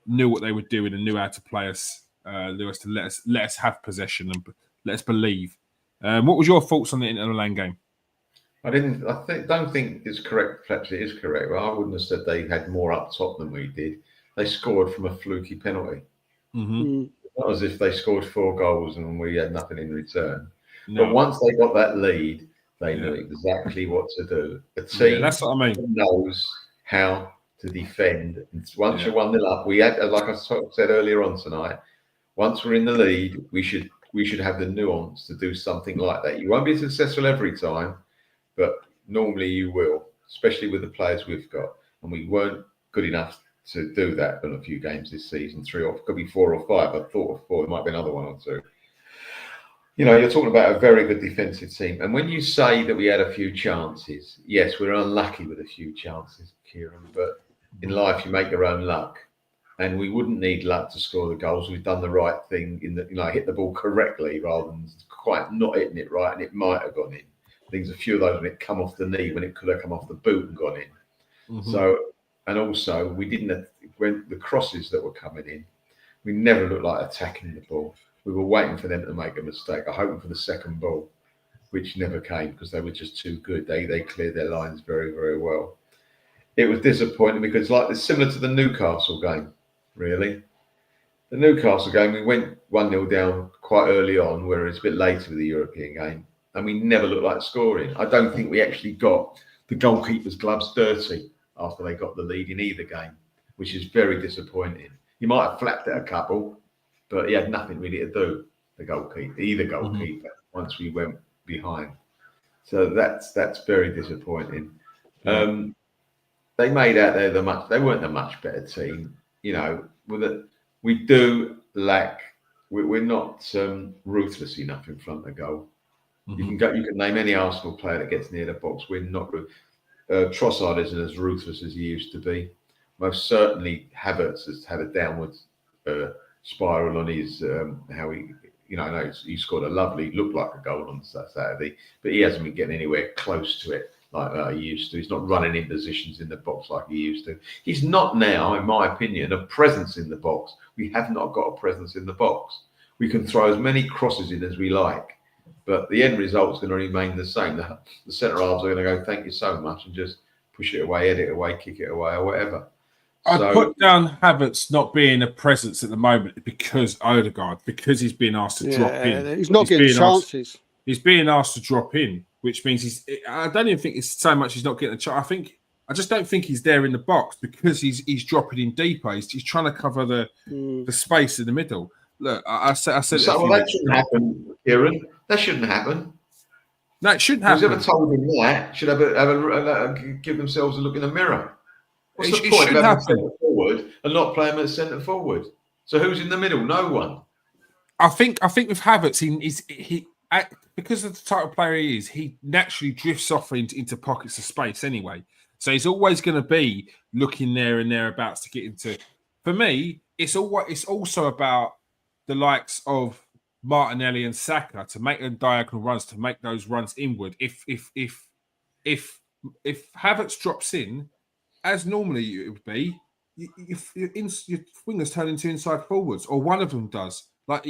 S1: knew what they were doing and knew how to play us, Lewis, to let us have possession and let us believe. What was your thoughts on the Inter Milan game?
S3: Don't think it's correct. Perhaps it is correct. But I wouldn't have said they had more up top than we did. They scored from a fluky penalty. Not as if they scored 4 goals and we had nothing in return. No. But once they got that lead, they knew exactly what to do. The team
S1: that's what I mean.
S3: Knows how to defend. And once you're 1-0 up, we had, like I said earlier on tonight, once we're in the lead, we should have the nuance to do something like that. You won't be successful every time, but normally you will, especially with the players we've got. And we weren't good enough to do that in a few games this season. 3 or could be 4 or 5. I thought of 4. There might be another 1 or 2. You know, you're talking about a very good defensive team. And when you say that we had a few chances, yes, we're unlucky with a few chances, Kieran, but in life you make your own luck. And we wouldn't need luck to score the goals. We've done the right thing in that, hit the ball correctly rather than quite not hitting it right, and it might have gone in. There's a few of those when it come off the knee, when it could have come off the boot and gone in. So, and also we didn't, when the crosses that were coming in, we never looked like attacking the ball. We were waiting for them to make a mistake. I hoping for the second ball, which never came because they were just too good. They cleared their lines very, very well. It was disappointing because it's similar to the Newcastle game, really. The Newcastle game, we went 1-0 down quite early on, whereas a bit later with the European game, and we never looked like scoring. I don't think we actually got the goalkeeper's gloves dirty after they got the lead in either game, which is very disappointing. You might have flapped it a couple, but he had nothing really to do, either goalkeeper, once we went behind. So that's very disappointing. They made out they weren't a much better team. We do lack. We're not ruthless enough in front of goal. You can name any Arsenal player that gets near the box. We're not. Trossard isn't as ruthless as he used to be. Most certainly, Havertz has had a downward spiral on his how I know he scored a lovely, looked like a goal on Saturday, but he hasn't been getting anywhere close to it like he used to. He's not running in positions in the box like he used to. He's not now, in my opinion, a presence in the box. We have not got a presence in the box. We can throw as many crosses in as we like, but the end result is going to remain the same. The centre halves are going to go, thank you so much, and just push it away, head it away, kick it away, or whatever.
S1: I'd put down Havertz not being a presence at the moment because Odegaard, because he's being asked to drop in.
S2: He's not getting chances.
S1: He's being asked to drop in, which means I don't even think it's so much he's not getting a chance. I just don't think he's there in the box because he's dropping in deeper. He's trying to cover the space in the middle. Look, I said
S3: that shouldn't happen, Kieran. That shouldn't happen.
S1: No, it shouldn't happen.
S3: Whoever told him that should give themselves a look in the mirror. What's the point of having centre forward and not play him at centre forward? So who's in the middle? No one.
S1: I think with Havertz, he because of the type of player he is, he naturally drifts off into pockets of space anyway. So he's always going to be looking there and thereabouts to get into. For me, it's also about the likes of Martinelli and Saka to make them diagonal runs, to make those runs inward. If Havertz drops in, as normally it would be, your wingers turn into inside forwards, or one of them does. Like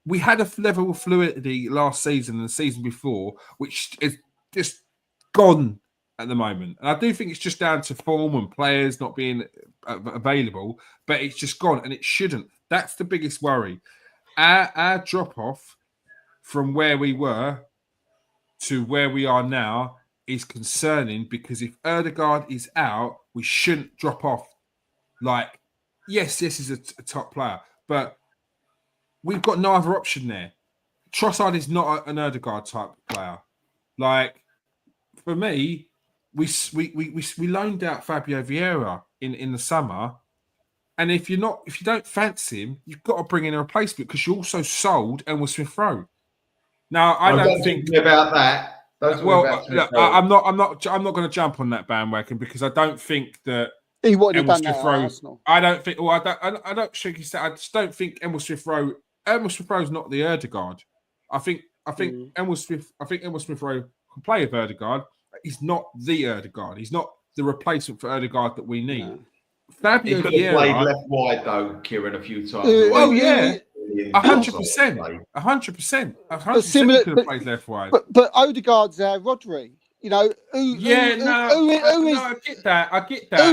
S1: we had a level of fluidity last season and the season before, which is just gone at the moment. And I do think it's just down to form and players not being available, but it's just gone, and it shouldn't. That's the biggest worry. Our drop off from where we were to where we are now is concerning, because if Odegaard is out, we shouldn't drop off. Like, yes, this is a top player, but we've got no other option there. Trossard is not an Odegaard type player. Like, for me, we loaned out Fabio Vieira in the summer, and if you don't fancy him, you've got to bring in a replacement, because you also sold Emil Smith-Rowe. Now, I don't think
S3: about that.
S1: Look, I'm not going to jump on that bandwagon, because I don't think that
S2: he wouldn't have done that at Arsenal.
S1: I don't think. Well, I don't think he said. I just don't think Emil Smith-Rowe. Emil Smith-Rowe is not the Odegaard. I think Emil Smith-Rowe can play with Odegaard. He's not the Odegaard. He's not the replacement for Odegaard that we need.
S3: No.
S1: Fabio
S3: he could have played left wide though, Kieran, a few times.
S1: Oh yeah. 100%. 100%. Similar, could have played left wide.
S2: But Odegaard's Rodri. You know, I
S1: get that. I get that.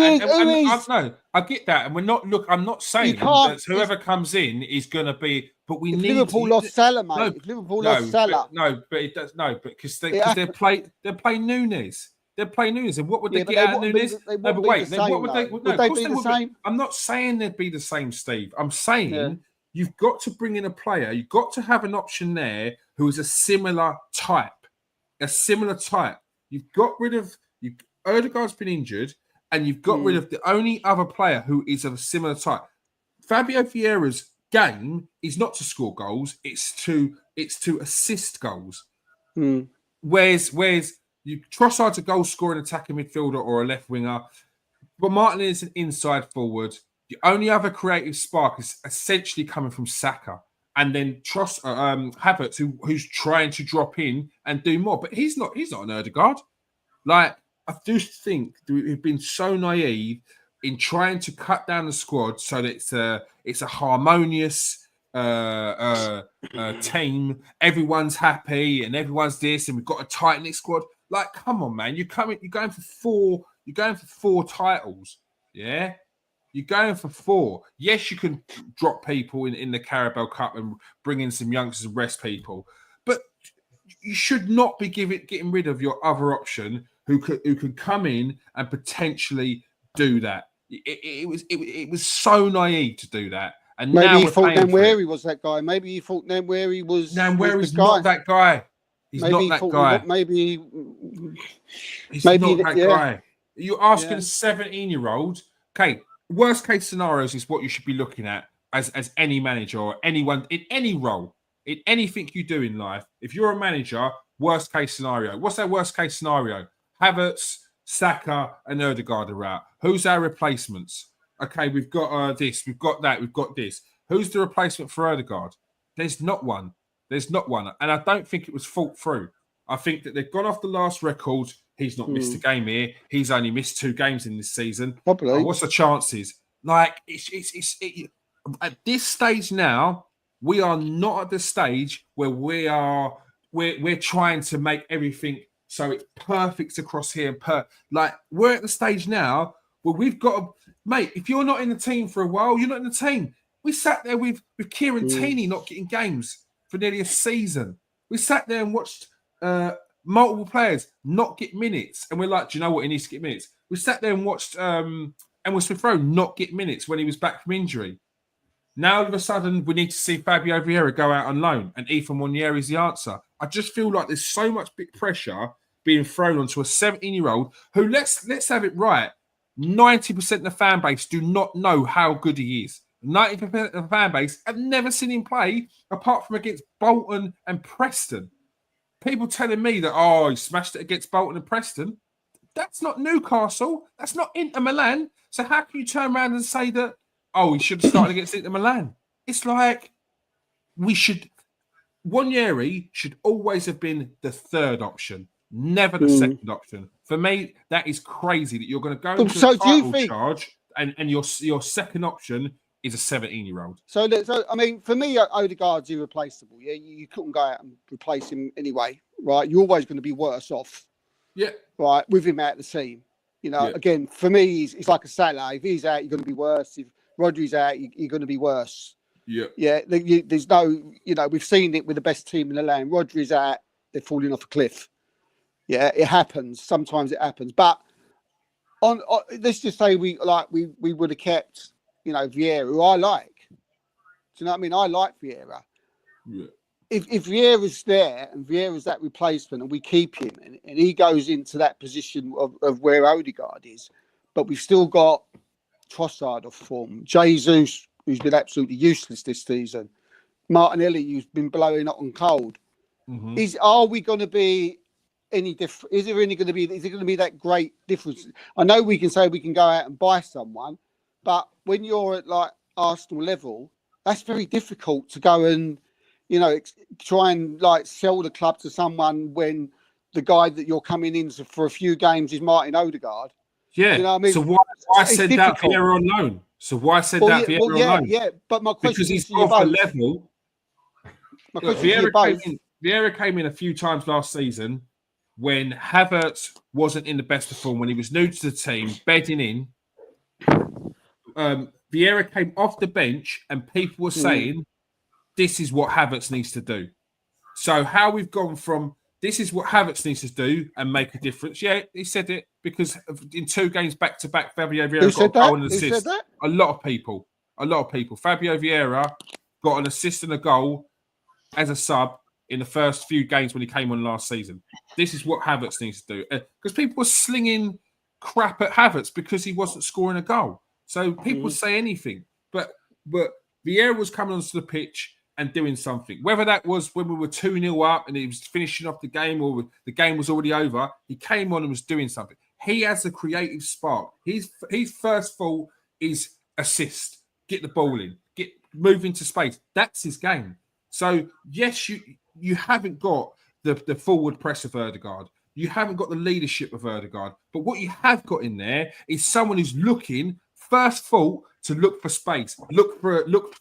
S1: I get that. And we're not. Look, I'm not saying that whoever comes in is going to be. But we need.
S2: Liverpool lost Salah, mate. If Liverpool lost Salah,
S1: but it does because they play Nunes. They're playing Nunes, and what would they get out of Nunes?
S2: No, but wait,
S1: what would they?
S2: Would they be the same?
S1: I'm not saying they'd be the same, Steve. I'm saying you've got to bring in a player. You've got to have an option there who is a similar type. You've got rid of Odegaard's been injured, and you've got rid of the only other player who is of a similar type. Fabio Vieira's game is not to score goals; it's to assist goals. Whereas you Trossard's a goal-scoring attacking midfielder or a left winger, but Martin is an inside forward. The only other creative spark is essentially coming from Saka. And then Havertz, who's trying to drop in and do more, but he's not an Odegaard. Like, I do think we've been so naive in trying to cut down the squad so that it's a harmonious team. Everyone's happy and everyone's this, and we've got a tight-knit squad. Like, come on, man! You're going for four titles, yeah. You're going for 4. Yes, you can drop people in the Carabao Cup and bring in some youngsters and rest people, but you should not be getting rid of your other option who could come in and potentially do that. It was so naive to do that. And
S2: maybe
S1: now
S2: you thought Nwaneri was that guy. Maybe you thought Nwaneri was.
S1: Nwaneri's not that guy. He's not that guy. He's not that guy. You're asking a 17-year-old. Okay. Worst case scenarios is what you should be looking at as any manager or anyone in any role, in anything you do in life. If you're a manager, worst case scenario. What's that worst case scenario? Havertz, Saka, and Odegaard are out. Who's our replacements? Okay, we've got this, we've got that, we've got this. Who's the replacement for Odegaard? There's not one. There's not one. And I don't think it was thought through. I think that they've gone off the last record. He's not missed a game here. He's only missed 2 games in this season.
S2: Probably.
S1: Oh, what's the chances? Like, at this stage now, we are not at the stage where we're trying to make everything so it's perfect across here. Like, we're at the stage now where we've got to, mate, if you're not in the team for a while, you're not in the team. We sat there with Kieran Tierney not getting games for nearly a season. We sat there and watched multiple players not get minutes. And we're like, do you know what? He needs to get minutes. We sat there and watched Emil Smith-Rowe not get minutes when he was back from injury. Now, all of a sudden, we need to see Fabio Vieira go out on loan, and Ethan Wanieri is the answer. I just feel like there's so much big pressure being thrown onto a 17-year-old who, let's have it right, 90% of the fan base do not know how good he is. 90% of the fan base have never seen him play apart from against Bolton and Preston. People telling me that, he smashed it against Bolton and Preston. That's not Newcastle. That's not Inter Milan. So how can you turn around and say that, he should have started against Inter Milan? It's like Wanieri should always have been the third option, never the second option. For me, that is crazy that you're going to go into a title charge and your second option is a 17-year-old.
S2: So, I mean, for me, Odegaard's irreplaceable. Yeah, you couldn't go out and replace him anyway, right? You're always going to be worse off. Yeah. Right, with him out of the team. You know, again, for me, he's like a Salah. If he's out, you're going to be worse. If Rodri's out, you're going to be worse. Yeah. Yeah, there's no, we've seen it with the best team in the land. Rodri's out, they're falling off a cliff. Yeah, it happens. Sometimes it happens. But on let's just say we would have kept, Vieira, who I like. Do you know what I mean? I like Vieira. Yeah. If Vieira's there and Vieira's that replacement and we keep him and he goes into that position of where Odegaard is, but we've still got Trossard off form, Jesus, who's been absolutely useless this season, Martinelli, who's been blowing hot and cold. Mm-hmm. Are we going to be any different? Is it going to be that great difference? I know we can say we can go out and buy someone, but when you're at like Arsenal level, that's very difficult to go and try and like sell the club to someone when the guy that you're coming in for a few games is Martin Odegaard.
S1: Yeah. You know what I mean? So why send that Vieira on loan? Vieira on loan? Yeah, but my question
S2: because
S1: he's off the level. Vieira came in a few times last season when Havertz wasn't in the best of form, when he was new to the team, bedding in. Vieira came off the bench and people were saying, this is what Havertz needs to do. So how we've gone from this is what Havertz needs to do and make a difference. Yeah, he said it because in 2 games back-to-back, Fabio Vieira got a goal and an assist. Who said that? A lot of people. Fabio Vieira got an assist and a goal as a sub in the first few games when he came on last season. This is what Havertz needs to do. Because people were slinging crap at Havertz because he wasn't scoring a goal. So people say anything. But Vieira was coming onto the pitch and doing something. Whether that was when we were 2-0 up and he was finishing off the game or the game was already over, he came on and was doing something. He has a creative spark. His first thought is assist, get the ball in, move into space. That's his game. So, yes, you haven't got the forward press of Odegaard. You haven't got the leadership of Odegaard. But what you have got in there is someone who's looking, first thought, to look for space, look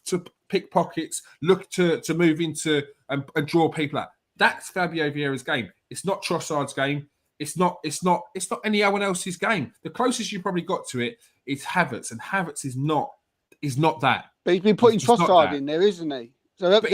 S1: to pick pockets, look to move into and draw people out. That's Fabio Vieira's game. It's not Trossard's game. It's not anyone else's game. The closest you probably got to it is Havertz, and Havertz is not that.
S2: But he's been putting Trossard in there, isn't he? So that's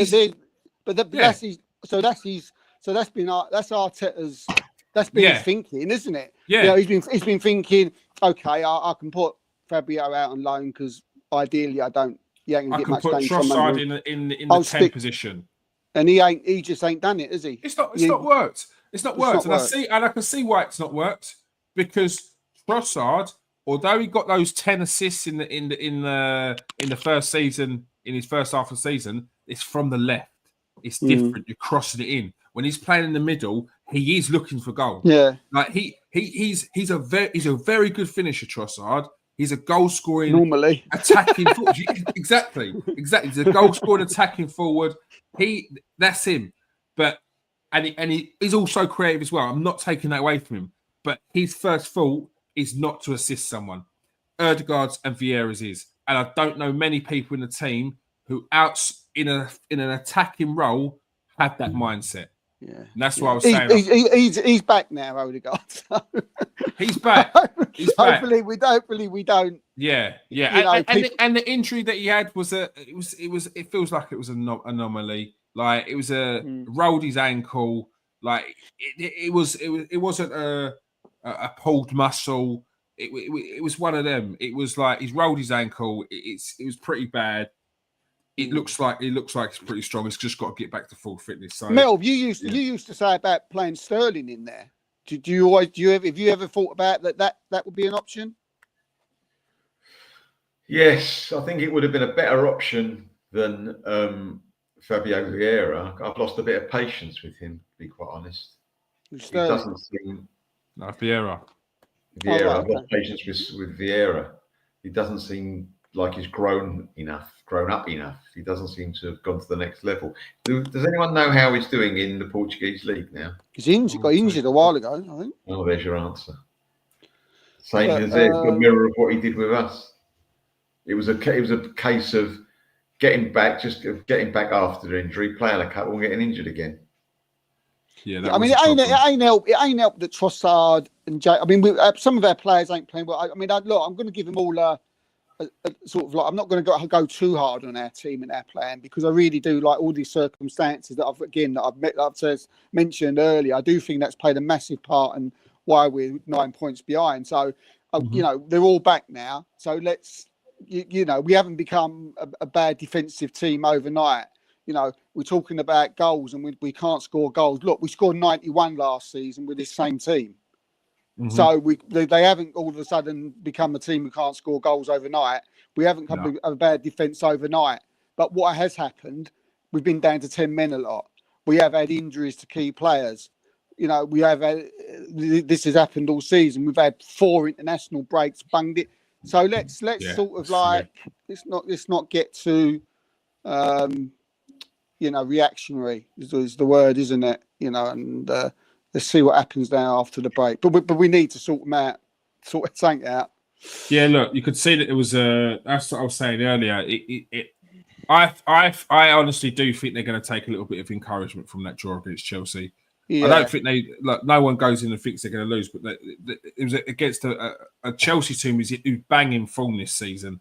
S2: Arteta's. That's been his thinking, isn't it?
S1: Yeah.
S2: He's been thinking, okay, I can put Fabio out on loan because ideally I can get much game from him.
S1: I can put Trossard in the 10 position,
S2: and he just ain't done it, has he?
S1: It's not worked. It's not worked, and I can see why it's not worked because Trossard, although he got those 10 assists in the first season, in his first half of the season, it's from the left. It's different. You're crossing it in. When he's playing in the middle, he is looking for goal.
S2: Yeah,
S1: like he's a very good finisher, Trossard. He's a goal scoring,
S2: Normally.
S1: attacking forward. Exactly. He's a goal scoring, attacking forward. That's him. But he's also creative as well. I'm not taking that away from him. But his first thought is not to assist someone. Odegaard's and Vieira's is, and I don't know many people in the team who in an attacking role have that mindset.
S2: Yeah,
S1: and that's what I was saying.
S2: He's back now, Odegaard. So.
S1: He's back.
S2: Hopefully we don't.
S1: Yeah. And the injury that he had was it feels like it was an anomaly. Like it was rolled his ankle. Like it wasn't a pulled muscle. It was one of them. It was like he's rolled his ankle. It was pretty bad. It looks like it's pretty strong. It's just got to get back to full fitness. So,
S2: Mel, you used to say about playing Sterling in there. Have you ever thought about that would be an option?
S3: Yes, I think it would have been a better option than Fabio Vieira. I've lost a bit of patience with him, to be quite honest. He doesn't seem.
S1: No, Vieira.
S3: I've lost patience with Vieira. He doesn't seem like he's grown up enough. He doesn't seem to have gone to the next level. Does anyone know how he's doing in the Portuguese league now?
S2: He's injured. Got injured a while ago, I think.
S3: Oh, there's your answer. Same as it. The mirror of what he did with us. It was a case of getting back after the injury, playing a couple, and getting injured again.
S1: Yeah,
S2: it ain't helped that Trossard and Jay. I mean, some of our players ain't playing well. I'm going to give them all a sort of like. I'm not going to go too hard on our team and our plan because I really do like all these circumstances that I've mentioned earlier. I do think that's played a massive part in why we're 9 points behind. So, they're all back now. So let's. We haven't become a bad defensive team overnight. We're talking about goals and we can't score goals. Look, we scored 91 last season with this same team. So they haven't all of a sudden become a team who can't score goals overnight. We haven't come to a bad defence overnight. But what has happened, we've been down to 10 men a lot. We have had injuries to key players. We have had, this has happened all season. We've had 4 international breaks, bunged it. So let's sort of like let's not get too reactionary is the word, isn't it? And let's see what happens now after the break. But we need to sort something out.
S1: Yeah, look, you could see that it was that's what I was saying earlier. I honestly do think they're going to take a little bit of encouragement from that draw against Chelsea. Yeah. I don't think no one goes in and thinks they're going to lose, but it was against a Chelsea team who's banging form this season.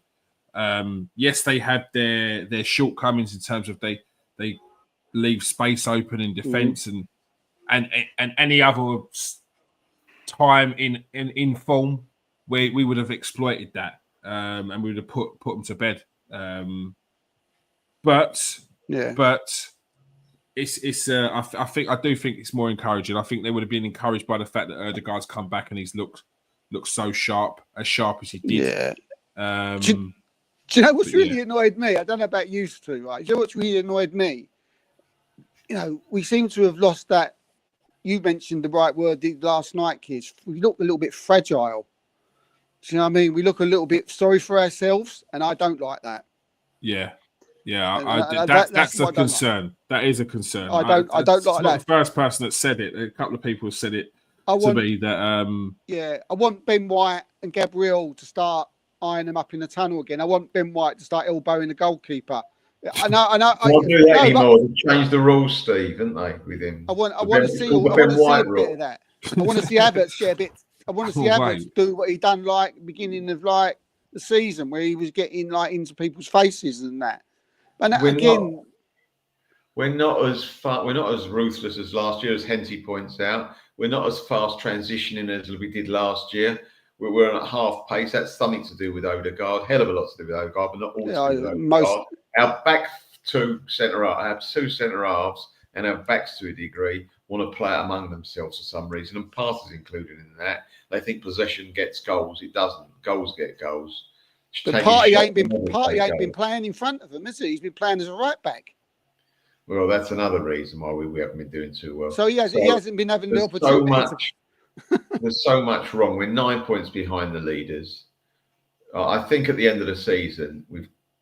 S1: Yes, they had their shortcomings in terms of they leave space open in defence and any other time in form where we would have exploited that and we would have put them to bed. But it's I do think it's more encouraging. I think they would have been encouraged by the fact that Odegaard's come back and he's looked so sharp as he did. Yeah.
S2: Do you know what's really annoyed me? I don't know about you two, right? Do you know what's really annoyed me? We seem to have lost that. You mentioned the right word last night, kids. We look a little bit fragile. Do you know what I mean? We look a little bit sorry for ourselves, and I don't like that.
S1: Yeah. Yeah, that's a concern. Like. That is a concern.
S2: I don't like that.
S1: The first person that said it. A couple of people have said it to me that.
S2: I want Ben White and Gabriel to start eyeing them up in the tunnel again. I want Ben White to start elbowing the goalkeeper. I know.
S3: Won't do that anymore. They changed the rules, Steve, haven't they? With him. I want to see a bit of that. I want to see Havertz get a bit. I want to see Havertz do what he done beginning of the season where he was getting into people's faces and that. And we're not as ruthless as last year, as Henty points out. We're not as fast transitioning as we did last year. We're at half pace. That's something to do with Odegaard. Hell of a lot to do with Odegaard, but not all to do with Odegaard. Our back two centre halves, I have 2 centre halves, and our backs to a degree want to play among themselves for some reason, and passes included in that. They think possession gets goals. It doesn't. Goals get goals.
S2: But Partey ain't been playing in front of him, has he? He's been playing as a right back.
S3: Well, that's another reason why we haven't been doing too well.
S2: So he hasn't been having the opportunity.
S3: There's so much wrong. We're 9 points behind the leaders. I think at the end of the season,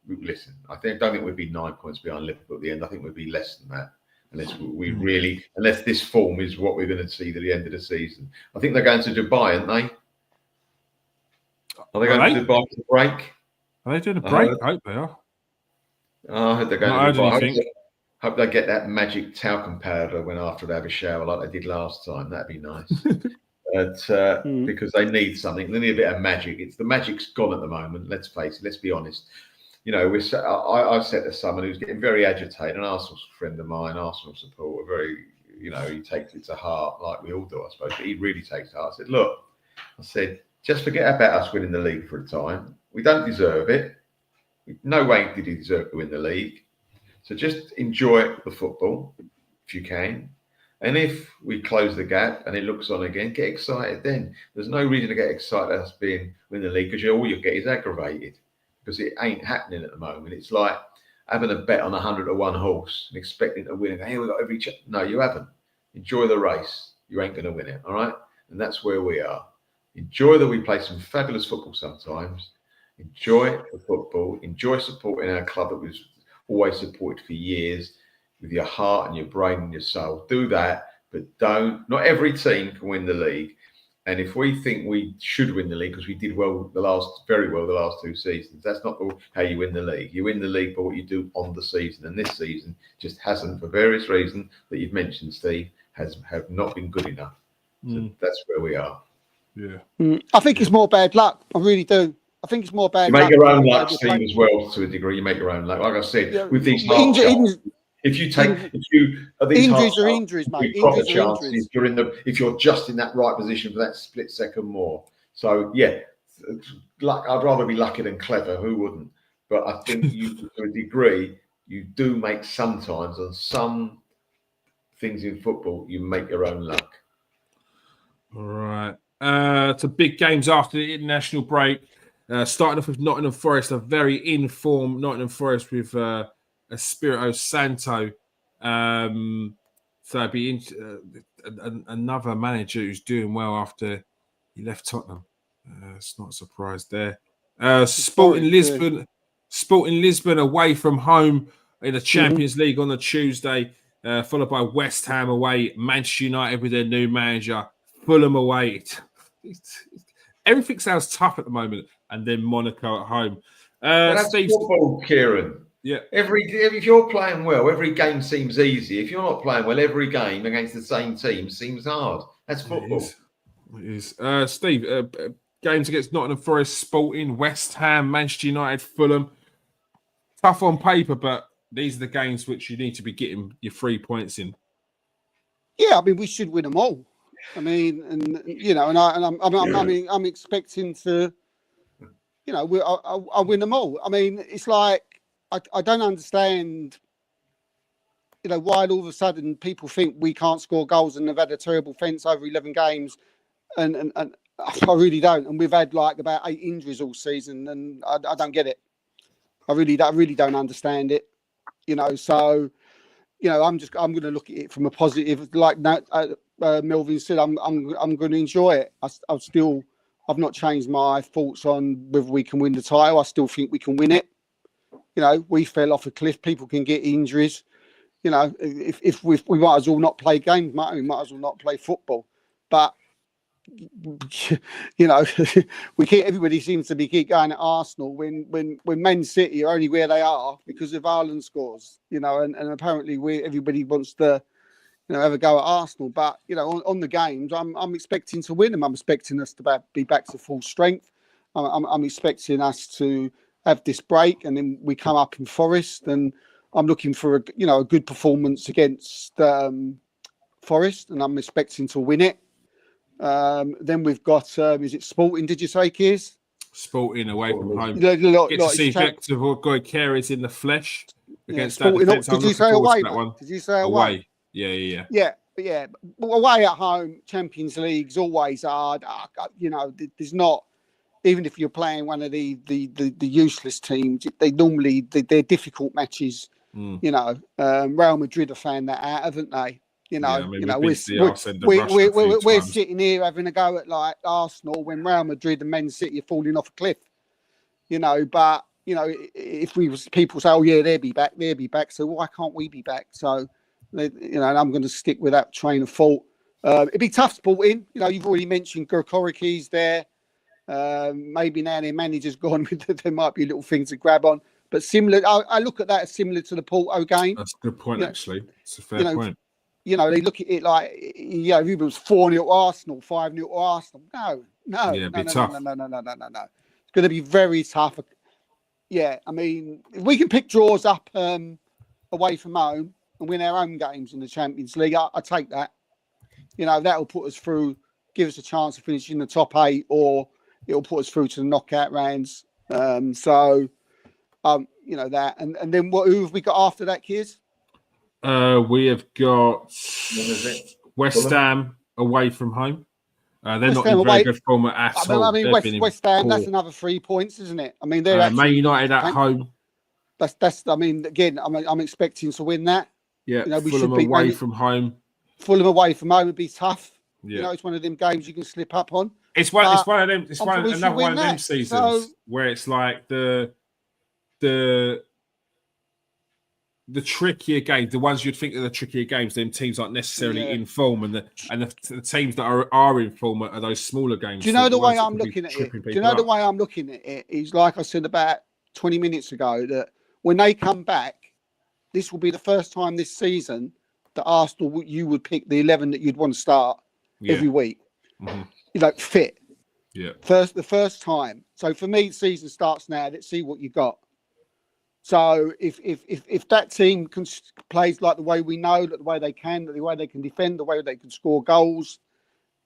S3: listen. Don't think we'd be 9 points behind Liverpool at the end. I think we'd be less than that, unless this form is what we're going to see at the end of the season. I think they're going to Dubai, aren't they? Are they going to Dubai for the break?
S1: Are they doing a break? I hope they are.
S3: I hope they're going to Dubai. Hope they get that magic talcum powder when after they have a shower like they did last time. That'd be nice. But because they need something, they need a bit of magic. The magic's gone at the moment. Let's face it. Let's be honest. You know, I said to someone who's getting very agitated, an Arsenal friend of mine, Arsenal supporter, very, you know, he takes it to heart like we all do, I suppose. But he really takes it to heart. I said, look, just forget about us winning the league for a time. We don't deserve it. No way did he deserve to win the league. So just enjoy the football if you can. And if we close the gap and it looks on again, get excited then. There's no reason to get excited at us win the league because all you'll get is aggravated because it ain't happening at the moment. It's like having a bet on 100 to 1 horse and expecting to win. Hey, we got every chance. No, you haven't. Enjoy the race. You ain't going to win it, all right? And that's where we are. Enjoy that we play some fabulous football sometimes. Enjoy the football. Enjoy supporting our club that we've always supported for years with your heart and your brain and your soul. Do that, but not every team can win the league. And if we think we should win the league because we did very well the last 2 seasons, that's not how you win the league. You win the league by what you do on the season. And this season just hasn't, for various reasons that you've mentioned, Steve, have not been good enough. So that's where we are.
S1: Yeah.
S2: I think it's more bad luck. I really do. I think it's more bad luck.
S3: You make your own luck, Steve, as well, to a degree. You make your own luck. Like I said, with these injuries
S2: are injuries, mate. Injuries are injuries.
S3: If you're just in that right position for that split second more. So yeah, luck. I'd rather be lucky than clever. Who wouldn't? But I think to a degree, you do make sometimes on some things in football, you make your own luck.
S1: All right. To big games after the international break. Starting off with Nottingham Forest, a very in-form Nottingham Forest with Espirito Santo. So it'd be another manager who's doing well after he left Tottenham. It's not a surprise there. Sporting Lisbon away from home in the Champions League on the Tuesday, followed by West Ham away, Manchester United with their new manager, Fulham away. Everything sounds tough at the moment. And then Monaco at home.
S3: That's football, Kieran.
S1: Yeah.
S3: If you're playing well, every game seems easy. If you're not playing well, every game against the same team seems hard. That's football.
S1: It is. Steve, games against Nottingham Forest, Sporting, West Ham, Manchester United, Fulham. Tough on paper, but these are the games which you need to be getting your 3 points in.
S2: Yeah, I mean, we should win them all. I mean, I'm expecting to. You know, I win them all. I mean, it's like I don't understand. You know, why all of a sudden people think we can't score goals and have had a terrible fence over 11 games, and I really don't. And we've had like about 8 injuries all season, and I don't get it. I really don't understand it. You know, so you know, I'm going to look at it from a positive. Like Melvin said, I'm going to enjoy it. I've not changed my thoughts on whether we can win the title. I still think we can win it. You know, we fell off a cliff. People can get injuries. You know, if we might as well not play games, we might as well not play football. But you know, everybody seems to keep going at Arsenal when Man City are only where they are because of Haaland scores. You know, and apparently everybody wants to. You know, have a go at Arsenal, but you know, on the games, I'm expecting to win them. I'm expecting us to be back to full strength. I'm expecting us to have this break, and then we come up in Forest, and I'm looking for a good performance against Forest, and I'm expecting to win it. Then we've got is it Sporting? Did you say, Kears?
S1: Sporting away from home. Get to see Vector Goykeres in the flesh against that defence.
S2: Did you say away? Did you say away?
S1: Yeah.
S2: But away at home, Champions League's always hard. You know, there's not. Even if you're playing one of the useless teams, they're difficult matches. You know, Real Madrid have found that out, haven't they? You know, we're sitting here having a go at like Arsenal when Real Madrid and Man City are falling off a cliff. But if people say, oh yeah, they'll be back. So why can't we be back? So, and I'm going to stick with that train of thought. It'd be tough Sporting. You've already mentioned Gurkoriki's there. Maybe now their manager's gone, there might be a little thing to grab on. But similar, I look at that as similar to the Porto game.
S1: That's a good point, actually. It's a fair point.
S2: They look at it like, if it was 4-0 Arsenal, 5-0 Arsenal. No.
S1: Yeah, it'd be tough.
S2: No. It's going to be very tough. Yeah, I mean, if we can pick draws up away from home and win our own games in the Champions League, I take that. That'll put us through, give us a chance to finish in the top 8, or it'll put us through to the knockout rounds. That. And then who have we got after that, Kiers?
S1: We have got West Ham away from home. They're not in very good form at all.
S2: I mean, West Ham, that's another 3 points, isn't it? I mean, they're
S1: Man United at home.
S2: That's. I mean, again, I'm expecting to win that.
S1: Yeah, Fulham away from home.
S2: Fulham away from home would be tough.
S1: Yeah.
S2: It's one of them games you can slip up on.
S1: It's one of them. It's another one of them seasons where it's like the trickier games, the ones you'd think are the trickier games, them teams aren't necessarily in form, and the teams that are in form are those smaller games.
S2: Do you know the way I'm looking at it? The way I'm looking at it is, like I said about 20 minutes ago, that when they come back, this will be the first time this season that Arsenal, you would pick the 11 that you'd want to start every week. Mm-hmm. Fit.
S1: Yeah.
S2: The first time. So for me, the season starts now. Let's see what you got. So if that team plays like the way we know, the way they can, the way they can defend, the way they can score goals,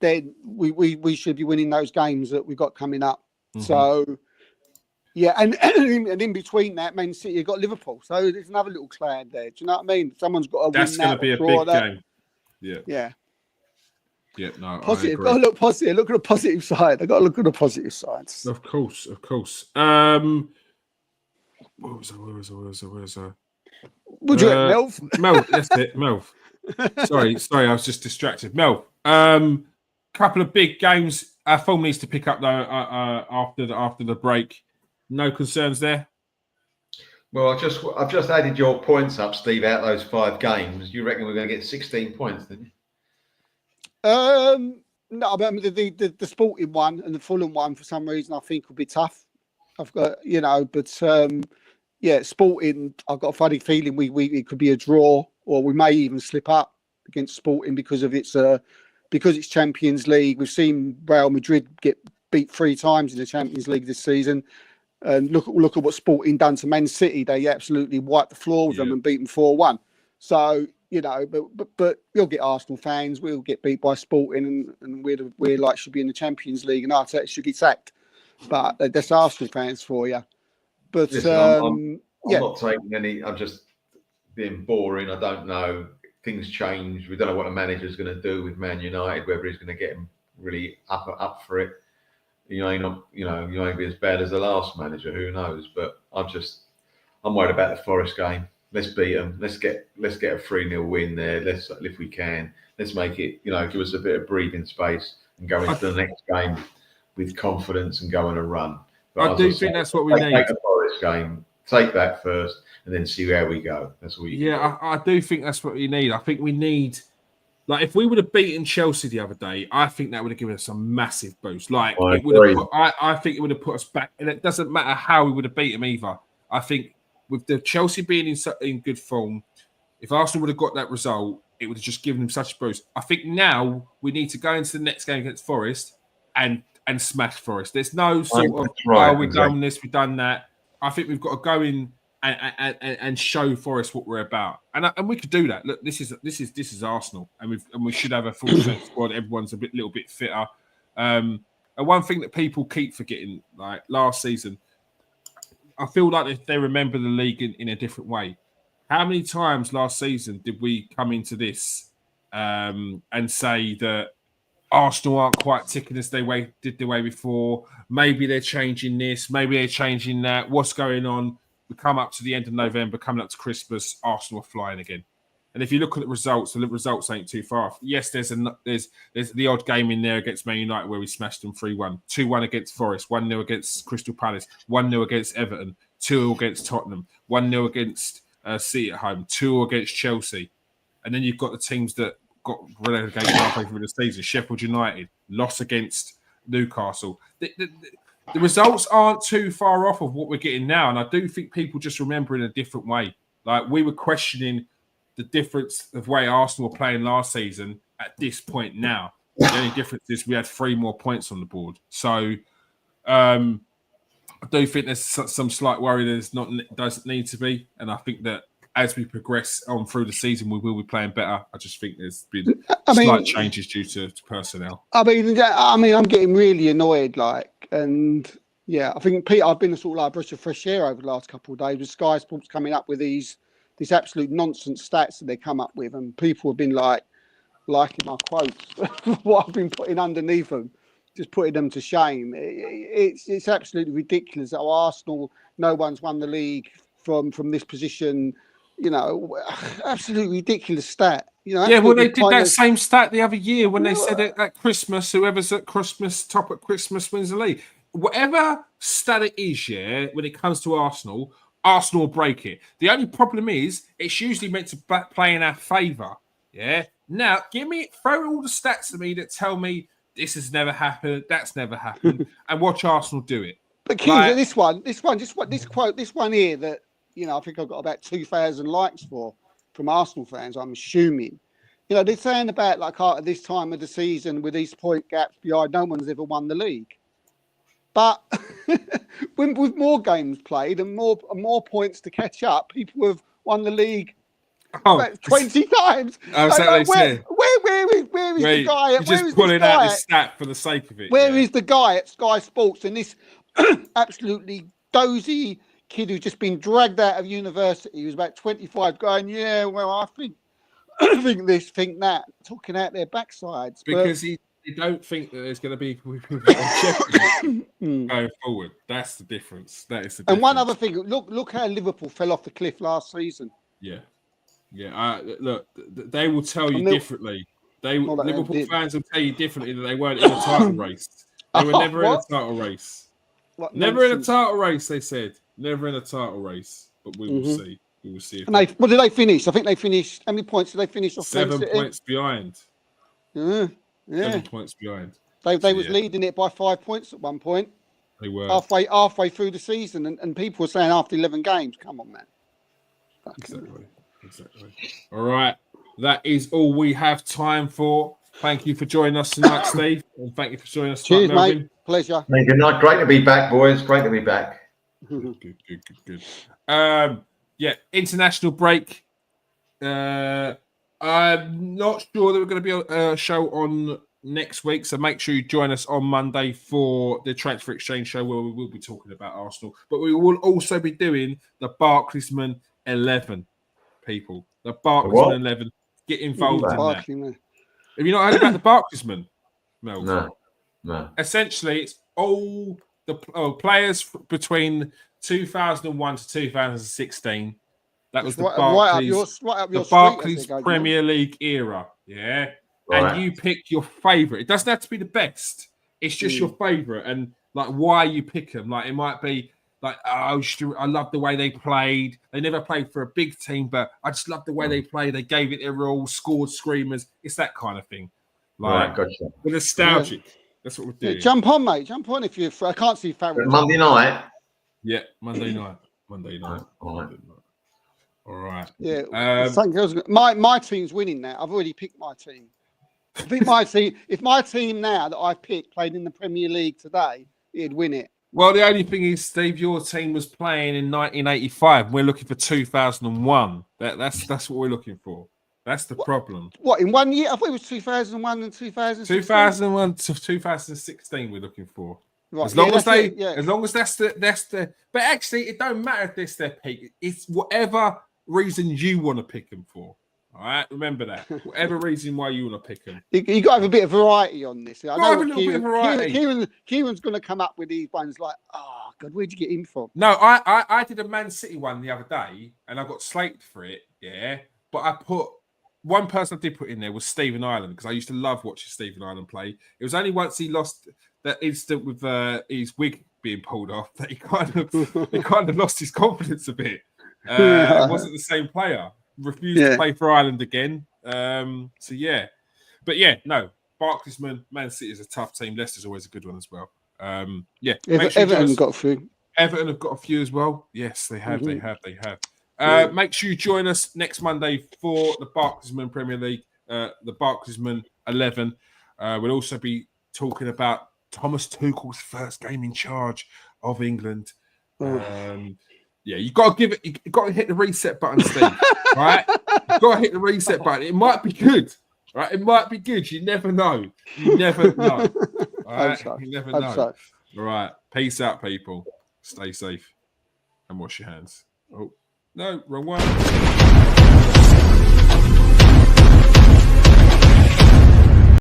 S2: then we should be winning those games that we've got coming up. Mm-hmm. So, yeah, and in between that, Man City have got Liverpool. So there's another little cloud there. Do you know what I mean? Someone's got to win. That's going to be a big game.
S1: Yeah.
S2: Yeah.
S1: Yeah, no,
S2: positive. Got to look positive. Look at the positive side. I got to look at the positive sides.
S1: Of course. Where was I?
S2: Would you Melv?
S1: Melv, that's it, Melv. Sorry, I was just distracted. Melv, couple of big games. Our form needs to pick up though after the break. No concerns there.
S3: Well, I've just added your points up, Steve. Out of those 5 games, you reckon we're going to get 16 points, didn't you?
S2: No, but the Sporting one and the Fulham one, for some reason, I think will be tough. I've got, Sporting, I've got a funny feeling it could be a draw, or we may even slip up against Sporting because it's Champions League. We've seen Real Madrid get beat 3 times in the Champions League this season. And look at what Sporting done to Man City. They absolutely wiped the floor with them and beat them 4-1. So, but you'll get Arsenal fans. We'll get beat by Sporting, and we're like should be in the Champions League, and Arteta should get sacked. But that's Arsenal fans for you. But
S3: listen, I'm not taking any. I'm just being boring. I don't know. Things change. We don't know what the manager's going to do with Man United. Whether he's going to get him really up for it. You ain't be as bad as the last manager. Who knows? But I'm worried about the Forest game. Let's beat them. Let's get a 3-0 win there. If we can, let's make it. Give us a bit of breathing space and go into the next game with confidence and go on a run. But
S1: I do think that's what we need.
S3: Take the Forest game. Take that first, and then see where we go. That's what you.
S1: Yeah, I do think that's what we need. I think we need. Like, if we would have beaten Chelsea the other day, I think that would have given us a massive boost. Like, I think it would have put us back. And it doesn't matter how we would have beat them either. I think with the Chelsea being in good form, if Arsenal would have got that result, it would have just given them such a boost. I think now we need to go into the next game against Forest and smash Forest. There's no sort of, we've done this, we've done that. I think we've got to go in and show Forest what we're about, and we could do that. Look, this is Arsenal, and we should have a full strength squad. Everyone's a little bit fitter. And one thing that people keep forgetting, like last season, I feel like they remember the league in a different way. How many times last season did we come into this and say that Arsenal aren't quite ticking as they did the way before? Maybe they're changing this, maybe they're changing that. What's going on? We come up to the end of November, coming up to Christmas, Arsenal are flying again. And if you look at the results ain't too far off. Yes, there's the odd game in there against Man United where we smashed them 3-1, 2-1 against Forest, 1-0 against Crystal Palace, 1-0 against Everton, 2-0 against Tottenham, 1-0 against City at home, 2-0 against Chelsea. And then you've got the teams that got relegated halfway through the season. Sheffield United lost against Newcastle. The results aren't too far off of what we're getting now. And I do think people just remember in a different way. Like, we were questioning the difference of way Arsenal were playing last season at this point now. The only difference is we had 3 more points on the board. So I do think there's some slight worry doesn't need to be. And I think that as we progress on through the season, we will be playing better. I just think there's been slight changes due to personnel.
S2: I mean, I'm getting really annoyed, and yeah, I think, Pete, I've been a sort of like a breath of fresh air over the last couple of days with Sky Sports coming up with these absolute nonsense stats that they come up with, and people have been liking my quotes, what I've been putting underneath them, just putting them to shame. It's absolutely ridiculous that Arsenal, no one's won the league from this position. Absolutely ridiculous stat.
S1: Yeah, well, they did that same stat the other year when they said it at Christmas. Whoever's at Christmas, top at Christmas wins the league. Whatever stat it is, yeah, when it comes to Arsenal will break it. The only problem is it's usually meant to play in our favour. Yeah. Now, throw all the stats to me that tell me this has never happened, that's never happened, and watch Arsenal do it.
S2: But Kings, this one here that I think I've got about 2,000 likes from Arsenal fans. I'm assuming, they're saying about at this time of the season with these point gaps behind, no one's ever won the league. But with more games played and more points to catch up, people have won the league 20 times. Where is the guy?
S1: You're just pulling out this stat for the sake of it.
S2: Where is the guy at Sky Sports and this absolutely dozy kid who's just been dragged out of university? He was about 25, going, yeah, well, I think this, think that, talking out their backsides
S1: because they don't think that there's going to be longevity going forward. That's the difference. That is the difference.
S2: And one other thing, look how Liverpool fell off the cliff last season.
S1: Yeah. Look, they will tell you differently. Liverpool fans will tell you differently that they weren't in a title race. They were never in a title race. Never in a title race, they said. Never in a title race. But we will see. We will see.
S2: What did they finish? I think they finished. How many points did they finish off?
S1: 7 points behind.
S2: Yeah.
S1: 7 points behind.
S2: They was leading it by 5 points at one point.
S1: They were
S2: halfway through the season, and people were saying after 11 games, come on, man.
S1: Exactly. All right. That is all we have time for. Thank you for joining us tonight, Steve. And thank you for joining us tonight,
S2: Cheers,
S1: Melvin.
S2: mate. Pleasure.
S3: Hey, good night. Great to be back, boys. Great to be back.
S1: Good. International break. I'm not sure that we're going to be a show on next week, so make sure you join us on Monday for the Transfer Exchange show where we will be talking about Arsenal. But we will also be doing the Barclaysman 11. People, the Barclaysman 11, get involved in that. Have you not heard about the Barclaysman, Mel?
S3: No.
S1: Essentially, it's all the players between 2001 to 2016. That was the Barclays Premier League era. Yeah. Right. And you pick your favourite. It doesn't have to be the best. It's just your favourite. And why you pick them. It might be I love the way they played. They never played for a big team, but I just love the way they played. They gave it their all, scored screamers. It's that kind of thing.
S3: Right, gotcha.
S1: We're nostalgic. Yeah. That's what we're doing.
S2: Yeah, jump on, mate. Jump on if you're. I can't see Farrell.
S3: Monday night.
S1: Yeah, Monday night. All right.
S2: Yeah. My team's winning now. I've already picked my team. I think my team. If my team now that I picked played in the Premier League today, it'd win it.
S1: Well, the only thing is, Steve, your team was playing in 1985. We're looking for 2001. That's what we're looking for. That's the problem.
S2: What, in 1 year? I thought it was 2001 and 2016.
S1: 2001 to 2016 we're looking for.
S2: Right.
S1: As long as that's the. But actually, it don't matter if this their peak. It's whatever reason you want to pick them for. All right, remember that. Whatever reason why you want to pick them.
S2: You got to have a bit of variety on this. I know
S1: have a little bit of variety.
S2: Kieran's going to come up with these ones like, oh, God, where'd you get him from?
S1: No, I did a Man City one the other day, and I got slated for it, yeah. But I put one person I did put in there was Stephen Ireland, because I used to love watching Stephen Ireland play. It was only once he lost that instant with his wig being pulled off that he kind of lost his confidence a bit. Wasn't the same player. Refused to play for Ireland again. So yeah, but yeah, no. Barclaysman, Man City is a tough team. Leicester's always a good one as well. Yeah,
S2: Everton got a few.
S1: Everton have got a few as well. Yes, they have. They have. Make sure you join us next Monday for the Barclaysman Premier League, the Barclaysman 11. We'll also be talking about Thomas Tuchel's first game in charge of England. Yeah, you got to give it. You got to hit the reset button, Steve. Right? You got to hit the reset button. It might be good. Right? It might be good. You never know. You never know. All right?
S2: So.
S1: You never know. So. All right. Peace out, people. Stay safe and wash your hands. Oh no, wrong one.